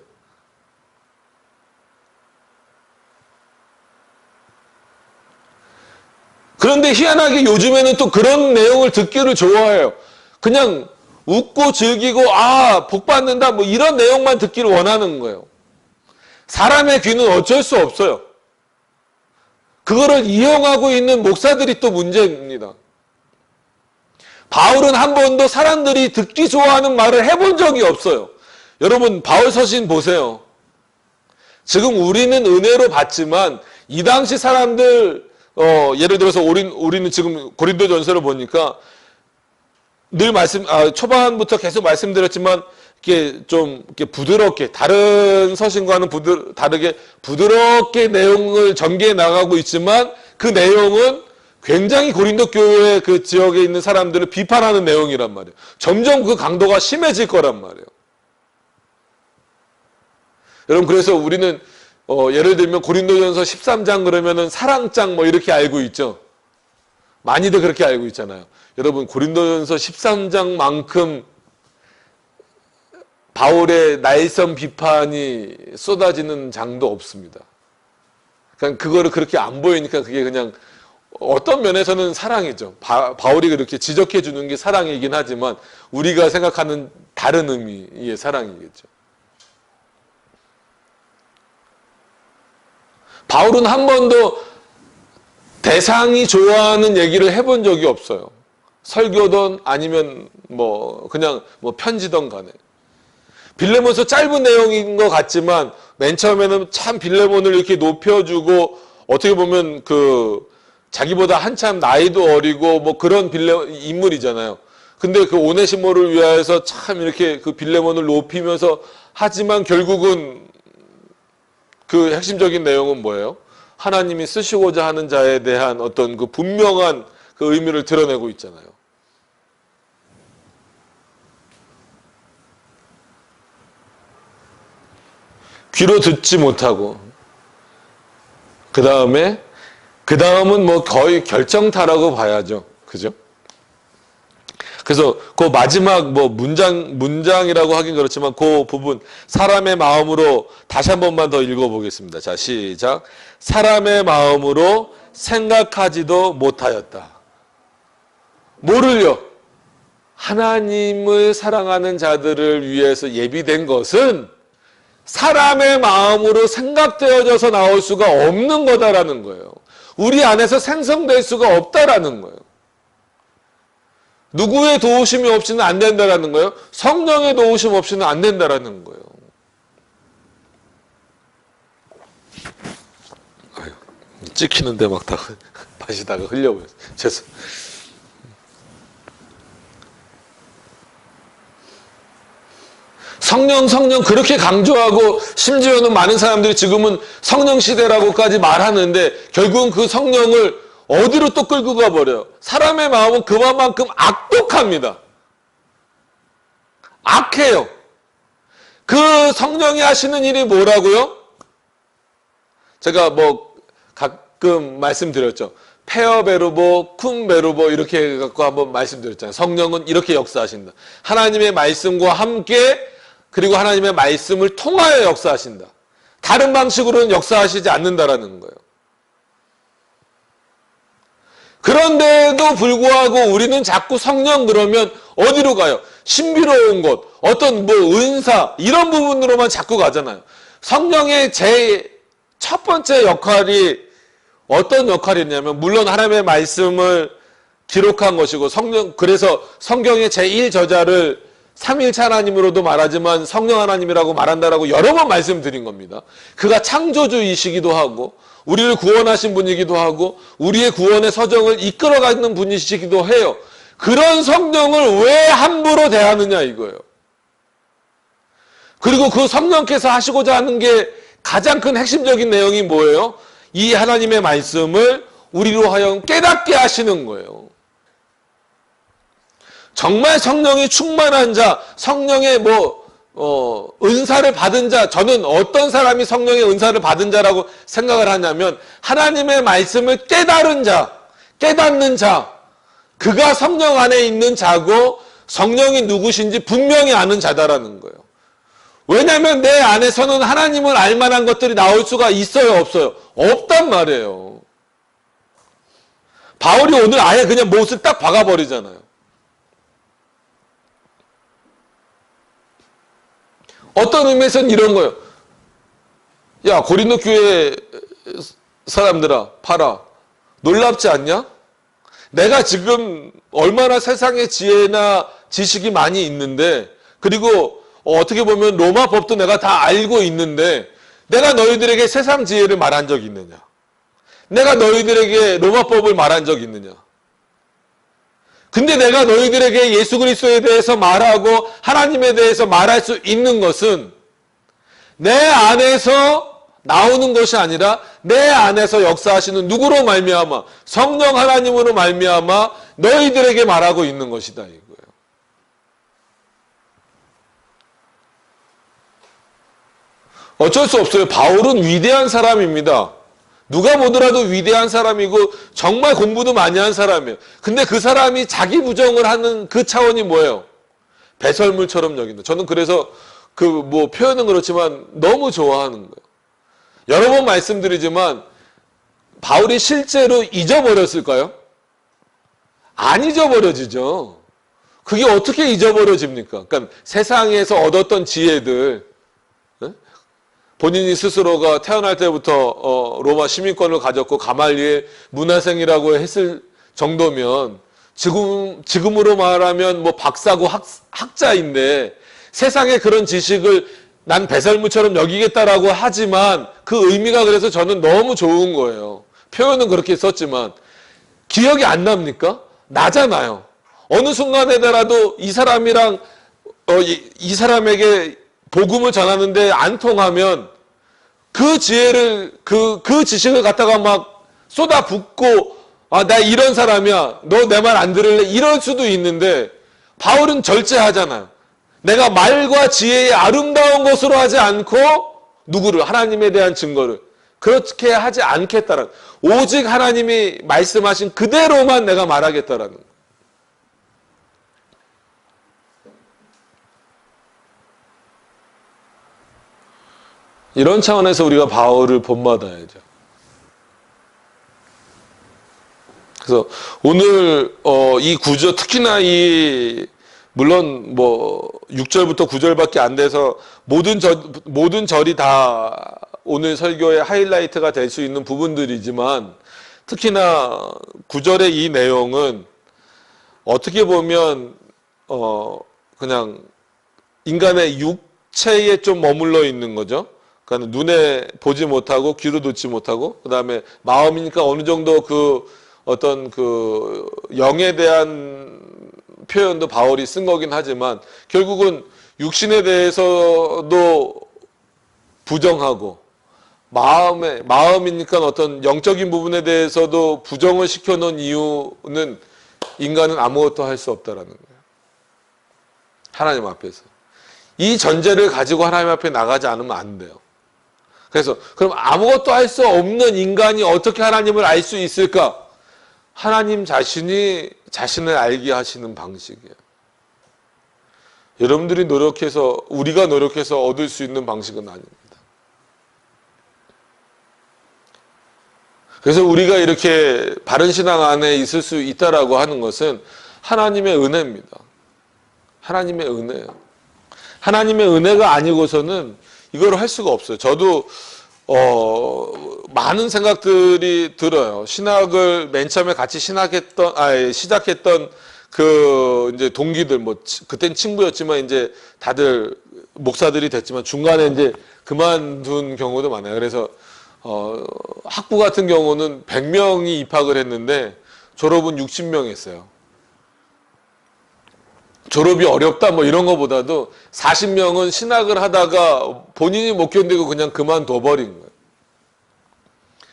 그런데 희한하게 요즘에는 또 그런 내용을 듣기를 좋아해요. 그냥 웃고 즐기고 복 받는다 뭐 이런 내용만 듣기를 원하는 거예요. 사람의 귀는 어쩔 수 없어요. 그거를 이용하고 있는 목사들이 또 문제입니다. 바울은 한 번도 사람들이 듣기 좋아하는 말을 해본 적이 없어요. 여러분 바울 서신 보세요. 지금 우리는 은혜로 받지만 이 당시 사람들 예를 들어서 우리는 지금 고린도전서를 보니까 늘 초반부터 계속 말씀드렸지만 이렇게 부드럽게 다른 서신과는 다르게 부드럽게 내용을 전개해 나가고 있지만 그 내용은 굉장히 고린도 교회 그 지역에 있는 사람들을 비판하는 내용이란 말이에요. 점점 그 강도가 심해질 거란 말이에요. 여러분 그래서 우리는 예를 들면 고린도전서 13장 그러면은 사랑장 뭐 이렇게 알고 있죠. 많이들 그렇게 알고 있잖아요. 여러분 고린도전서 13장만큼 바울의 날선 비판이 쏟아지는 장도 없습니다. 그냥 그거를 그렇게 안 보이니까 그게 그냥 어떤 면에서는 사랑이죠. 바울이 그렇게 지적해 주는 게 사랑이긴 하지만 우리가 생각하는 다른 의미의 사랑이겠죠. 바울은 한 번도 대상이 좋아하는 얘기를 해본 적이 없어요. 설교든 아니면 그냥 편지든 간에. 빌레몬서 짧은 내용인 것 같지만 맨 처음에는 참 빌레몬을 이렇게 높여주고 어떻게 보면 자기보다 한참 나이도 어리고 그런 인물이잖아요. 근데 그 오네시모를 위하여서 참 이렇게 그 빌레몬을 높이면서 하지만 결국은 그 핵심적인 내용은 뭐예요? 하나님이 쓰시고자 하는 자에 대한 어떤 그 분명한 그 의미를 드러내고 있잖아요. 귀로 듣지 못하고 그 다음은 거의 결정타라고 봐야죠. 그죠? 그래서 그 마지막 문장이라고 하긴 그렇지만 그 부분 사람의 마음으로 다시 한 번만 더 읽어보겠습니다. 자, 시작. 사람의 마음으로 생각하지도 못하였다. 뭐를요? 하나님을 사랑하는 자들을 위해서 예비된 것은 사람의 마음으로 생각되어져서 나올 수가 없는 거다라는 거예요. 우리 안에서 생성될 수가 없다라는 거예요. 누구의 도우심이 없이는 안 된다라는 거예요. 성령의 도우심 없이는 안 된다라는 거예요. 찍히는데 막 다 마시다가 흘려버렸어요. 죄송. 성령 그렇게 강조하고 심지어는 많은 사람들이 지금은 성령 시대라고까지 말하는데 결국은 그 성령을 어디로 또 끌고 가버려요. 사람의 마음은 그만큼 악독합니다. 악해요. 그 성령이 하시는 일이 뭐라고요? 제가 뭐 가끔 말씀드렸죠. 페어 베르보, 쿰 베르보 이렇게 해갖고 한번 말씀드렸잖아요. 성령은 이렇게 역사하신다. 하나님의 말씀과 함께 그리고 하나님의 말씀을 통하여 역사하신다. 다른 방식으로는 역사하시지 않는다라는 거예요. 그런데도 불구하고 우리는 자꾸 성령 그러면 어디로 가요? 신비로운 것, 어떤 뭐 은사 이런 부분으로만 자꾸 가잖아요. 성령의 제 첫 번째 역할이 어떤 역할이냐면 물론 하나님의 말씀을 기록한 것이고 그래서 성경의 제1저자를 삼일체 하나님으로도 말하지만 성령 하나님이라고 말한다라고 여러 번 말씀드린 겁니다. 그가 창조주이시기도 하고 우리를 구원하신 분이기도 하고 우리의 구원의 서정을 이끌어가는 분이시기도 해요. 그런 성령을 왜 함부로 대하느냐 이거예요. 그리고 그 성령께서 하시고자 하는 게 가장 큰 핵심적인 내용이 뭐예요? 이 하나님의 말씀을 우리로 하여금 깨닫게 하시는 거예요. 정말 성령이 충만한 자, 성령의 은사를 받은 자, 저는 어떤 사람이 성령의 은사를 받은 자라고 생각을 하냐면 하나님의 말씀을 깨달은 자, 깨닫는 자, 그가 성령 안에 있는 자고 성령이 누구신지 분명히 아는 자다라는 거예요. 왜냐하면 내 안에서는 하나님을 알 만한 것들이 나올 수가 있어요, 없어요? 없단 말이에요. 바울이 오늘 아예 그냥 못을 딱 박아버리잖아요. 어떤 의미에서는 이런 거예요. 야, 고린도 교회 사람들아, 봐라. 놀랍지 않냐? 내가 지금 얼마나 세상의 지혜나 지식이 많이 있는데, 그리고 어떻게 보면 로마 법도 내가 다 알고 있는데, 내가 너희들에게 세상 지혜를 말한 적이 있느냐? 내가 너희들에게 로마 법을 말한 적이 있느냐? 근데 내가 너희들에게 예수 그리스도에 대해서 말하고 하나님에 대해서 말할 수 있는 것은 내 안에서 나오는 것이 아니라 내 안에서 역사하시는 누구로 말미암아 성령 하나님으로 말미암아 너희들에게 말하고 있는 것이다 이거예요. 어쩔 수 없어요. 바울은 위대한 사람입니다. 누가 보더라도 위대한 사람이고 정말 공부도 많이 한 사람이에요. 근데 그 사람이 자기 부정을 하는 그 차원이 뭐예요? 배설물처럼 여긴다. 저는 그래서 표현은 그렇지만 너무 좋아하는 거예요. 여러 번 말씀드리지만 바울이 실제로 잊어버렸을까요? 안 잊어버려지죠. 그게 어떻게 잊어버려집니까? 그러니까 세상에서 얻었던 지혜들, 본인이 스스로가 태어날 때부터 로마 시민권을 가졌고 가말리엘 문화생이라고 했을 정도면 지금으로 말하면 뭐 박사고 학자인데 세상의 그런 지식을 난 배설물처럼 여기겠다라고 하지만 그 의미가 그래서 저는 너무 좋은 거예요. 표현은 그렇게 썼지만 기억이 안 납니까? 나잖아요. 어느 순간에라도 이 사람이랑 이 사람에게 복음을 전하는데 안 통하면 그 지혜를 그 지식을 갖다가 막 쏟아붓고 나 이런 사람이야. 너 내 말 안 들을래? 이럴 수도 있는데 바울은 절제하잖아요. 내가 말과 지혜의 아름다운 것으로 하지 않고 누구를 하나님에 대한 증거를 그렇게 하지 않겠다라는 오직 하나님이 말씀하신 그대로만 내가 말하겠다라는 거예요. 이런 차원에서 우리가 바울을 본받아야죠. 그래서 오늘 이 구절 특히나 물론 6절부터 9절밖에 안 돼서 모든 절이 다 오늘 설교의 하이라이트가 될 수 있는 부분들이지만 특히나 9절의 이 내용은 어떻게 보면 그냥 인간의 육체에 좀 머물러 있는 거죠. 그러니까 눈에 보지 못하고 귀로 듣지 못하고 그다음에 마음이니까 어느 정도 그 어떤 그 영에 대한 표현도 바울이 쓴 거긴 하지만 결국은 육신에 대해서도 부정하고 마음이니까 어떤 영적인 부분에 대해서도 부정을 시켜놓은 이유는 인간은 아무것도 할 수 없다라는 거예요. 하나님 앞에서. 이 전제를 가지고 하나님 앞에 나가지 않으면 안 돼요. 그래서 그럼 아무것도 할 수 없는 인간이 어떻게 하나님을 알 수 있을까? 하나님 자신이 자신을 알게 하시는 방식이에요. 여러분들이 노력해서 우리가 노력해서 얻을 수 있는 방식은 아닙니다. 그래서 우리가 이렇게 바른 신앙 안에 있을 수 있다라고 하는 것은 하나님의 은혜입니다. 하나님의 은혜예요. 하나님의 은혜가 아니고서는 이걸 할 수가 없어요. 저도 많은 생각들이 들어요. 신학을 맨 처음에 같이 시작했던 그 이제 동기들 그땐 친구였지만 이제 다들 목사들이 됐지만 중간에 이제 그만둔 경우도 많아요. 그래서 학부 같은 경우는 100명이 입학을 했는데 졸업은 60명 했어요. 졸업이 어렵다 뭐 이런 거보다도 40명은 신학을 하다가 본인이 못 견디고 그냥 그만둬 버린 거예요.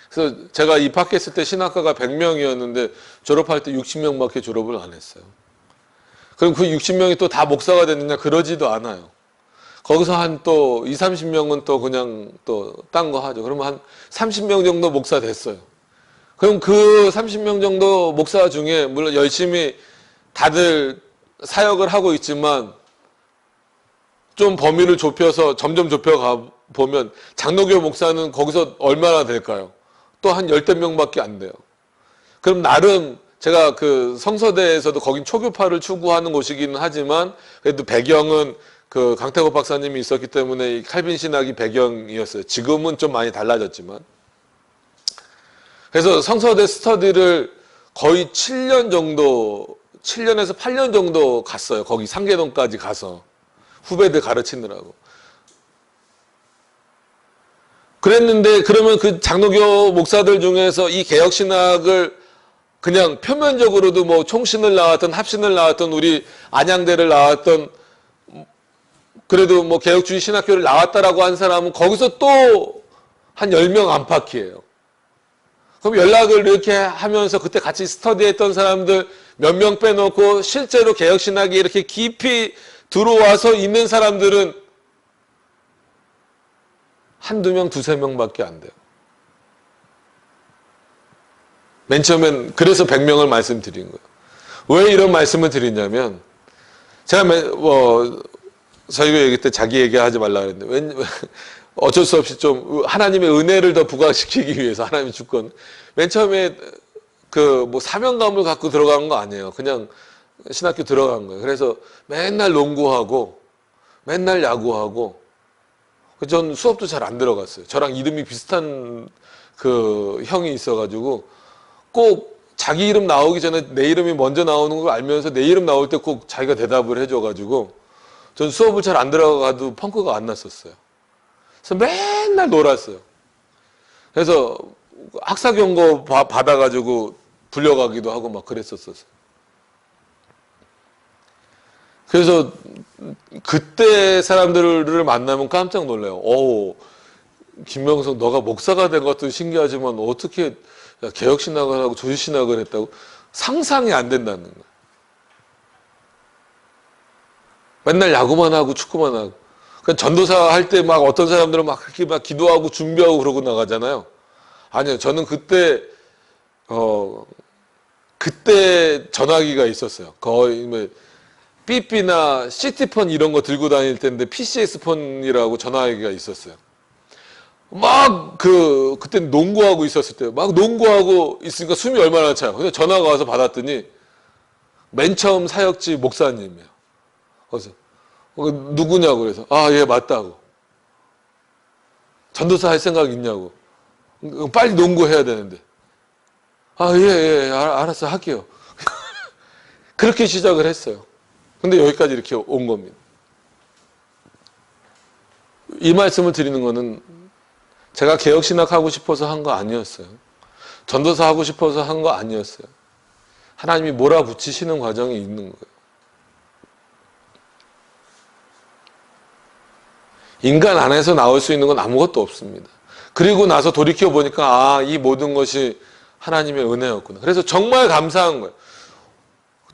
그래서 제가 입학했을 때 신학과가 100명이었는데 졸업할 때 60명밖에 졸업을 안 했어요. 그럼 그 60명이 또 다 목사가 됐느냐? 그러지도 않아요. 거기서 한 또 20, 30명은 또 그냥 또 딴 거 하죠. 그러면 한 30명 정도 목사 됐어요. 그럼 그 30명 정도 목사 중에 물론 열심히 다들 사역을 하고 있지만 좀 범위를 좁혀서 점점 좁혀가 보면 장로교 목사는 거기서 얼마나 될까요? 또 한 10대 명밖에 안 돼요. 그럼 나름 제가 그 성서대에서도 거긴 초교파를 추구하는 곳이기는 하지만 그래도 배경은 그 강태국 박사님이 있었기 때문에 이 칼빈 신학이 배경이었어요. 지금은 좀 많이 달라졌지만. 그래서 성서대 스터디를 거의 7년에서 8년 정도 갔어요. 거기 상계동까지 가서 후배들 가르치느라고. 그랬는데 그러면 그 장로교 목사들 중에서 이 개혁신학을 그냥 표면적으로도 뭐 총신을 나왔던 합신을 나왔던 우리 안양대를 나왔던 그래도 뭐 개혁주의 신학교를 나왔다라고 한 사람은 거기서 또 한 10명 안팎이에요. 그럼 연락을 이렇게 하면서 그때 같이 스터디했던 사람들 몇 명 빼놓고 실제로 개혁신학이 이렇게 깊이 들어와서 있는 사람들은 한두 명, 두세 명밖에 안 돼요. 맨 처음엔 그래서 100명을 말씀드린 거예요. 왜 이런 말씀을 드리냐면 제가 저희가 얘기 때 자기 얘기하지 말라 그랬는데 어쩔 수 없이 좀 하나님의 은혜를 더 부각시키기 위해서 하나님의 주권 맨 처음에 그 뭐 사명감을 갖고 들어간 거 아니에요. 그냥 신학교 들어간 거예요. 그래서 맨날 농구하고 맨날 야구하고 전 수업도 잘 안 들어갔어요. 저랑 이름이 비슷한 그 형이 있어가지고 꼭 자기 이름 나오기 전에 내 이름이 먼저 나오는 걸 알면서 내 이름 나올 때 꼭 자기가 대답을 해줘가지고 전 수업을 잘 안 들어가도 펑크가 안 났었어요. 그래서 맨날 놀았어요. 그래서 학사 경고 받아가지고 불려가기도 하고 막 그랬었어요. 그래서 그때 사람들을 만나면 깜짝 놀라요. 김명석 너가 목사가 된 것도 신기하지만 어떻게 개혁신학을 하고 조지신학을 했다고? 상상이 안 된다는 거예요. 맨날 야구만 하고 축구만 하고. 그러니까 전도사 할 때 막 어떤 사람들은 막 그렇게 막 기도하고 준비하고 그러고 나가잖아요. 아니요. 저는 그때 전화기가 있었어요. 거의 뭐 삐삐나 시티폰 이런 거 들고 다닐 때인데 PCS폰이라고 전화기가 있었어요. 그때 농구하고 있었을 때 막 농구하고 있으니까 숨이 얼마나 차요. 그래서 전화가 와서 받았더니 맨 처음 사역지 목사님이에요. 그래서 누구냐고 그래서 예 맞다고. 전도사 할 생각 있냐고. 빨리 농구해야 되는데 예 알았어 할게요. 그렇게 시작을 했어요. 근데 여기까지 이렇게 온 겁니다. 이 말씀을 드리는 거는 제가 개혁신학 하고 싶어서 한 거 아니었어요. 전도사 하고 싶어서 한 거 아니었어요. 하나님이 몰아붙이시는 과정이 있는 거예요. 인간 안에서 나올 수 있는 건 아무것도 없습니다. 그리고 나서 돌이켜보니까 이 모든 것이 하나님의 은혜였구나. 그래서 정말 감사한 거예요.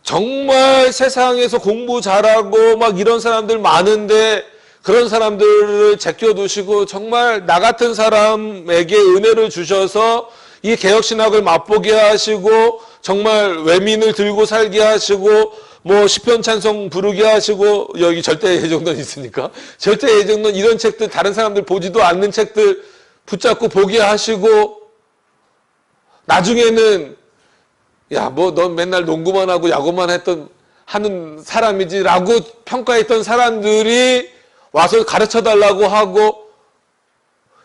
정말 세상에서 공부 잘하고 막 이런 사람들 많은데 그런 사람들을 제껴두시고 정말 나 같은 사람에게 은혜를 주셔서 이 개혁신학을 맛보게 하시고 정말 외민을 들고 살게 하시고 뭐 시편 찬송 부르게 하시고 여기 절대예정론 있으니까 절대예정론 이런 책들 다른 사람들 보지도 않는 책들 붙잡고 보게 하시고 나중에는 야 뭐 넌 맨날 농구만 하고 야구만 하는 사람이지라고 평가했던 사람들이 와서 가르쳐 달라고 하고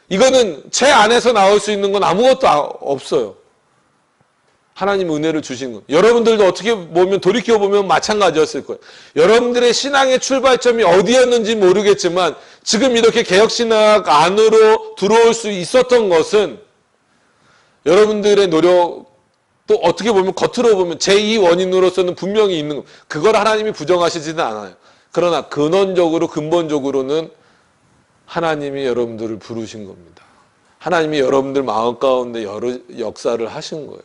이거는 제 안에서 나올 수 있는 건 아무것도 없어요. 하나님 은혜를 주신 것. 여러분들도 어떻게 보면 돌이켜보면 마찬가지였을 거예요. 여러분들의 신앙의 출발점이 어디였는지 모르겠지만 지금 이렇게 개혁신학 안으로 들어올 수 있었던 것은 여러분들의 노력 또 어떻게 보면 겉으로 보면 제2 원인으로서는 분명히 있는 거. 그걸 하나님이 부정하시지는 않아요. 그러나 근본적으로는 하나님이 여러분들을 부르신 겁니다. 하나님이 여러분들 마음 가운데 여러 역사를 하신 거예요.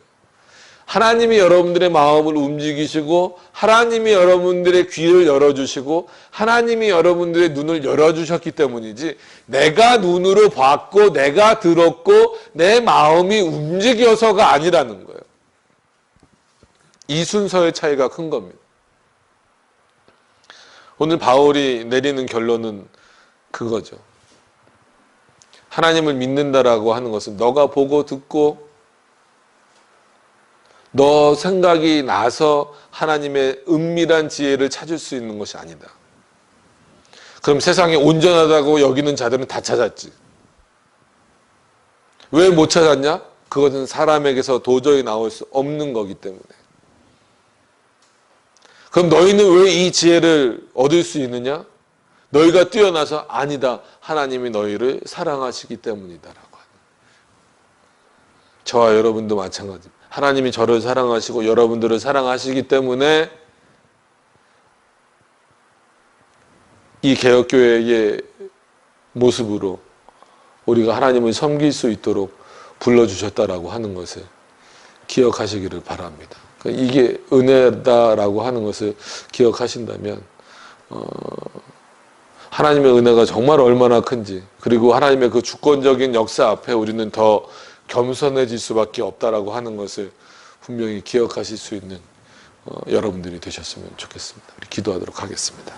하나님이 여러분들의 마음을 움직이시고 하나님이 여러분들의 귀를 열어주시고 하나님이 여러분들의 눈을 열어주셨기 때문이지 내가 눈으로 봤고 내가 들었고 내 마음이 움직여서가 아니라는 거예요. 이 순서의 차이가 큰 겁니다. 오늘 바울이 내리는 결론은 그거죠. 하나님을 믿는다라고 하는 것은 너가 보고 듣고 너 생각이 나서 하나님의 은밀한 지혜를 찾을 수 있는 것이 아니다. 그럼 세상에 온전하다고 여기는 자들은 다 찾았지. 왜 못 찾았냐? 그것은 사람에게서 도저히 나올 수 없는 거기 때문에. 그럼 너희는 왜 이 지혜를 얻을 수 있느냐? 너희가 뛰어나서 아니다. 하나님이 너희를 사랑하시기 때문이다라고 하는. 저와 여러분도 마찬가지입니다. 하나님이 저를 사랑하시고 여러분들을 사랑하시기 때문에 이 개혁교회의 모습으로 우리가 하나님을 섬길 수 있도록 불러주셨다라고 하는 것을 기억하시기를 바랍니다. 이게 은혜다라고 하는 것을 기억하신다면 하나님의 은혜가 정말 얼마나 큰지 그리고 하나님의 그 주권적인 역사 앞에 우리는 더 겸손해질 수밖에 없다라고 하는 것을 분명히 기억하실 수 있는 여러분들이 되셨으면 좋겠습니다. 우리 기도하도록 하겠습니다.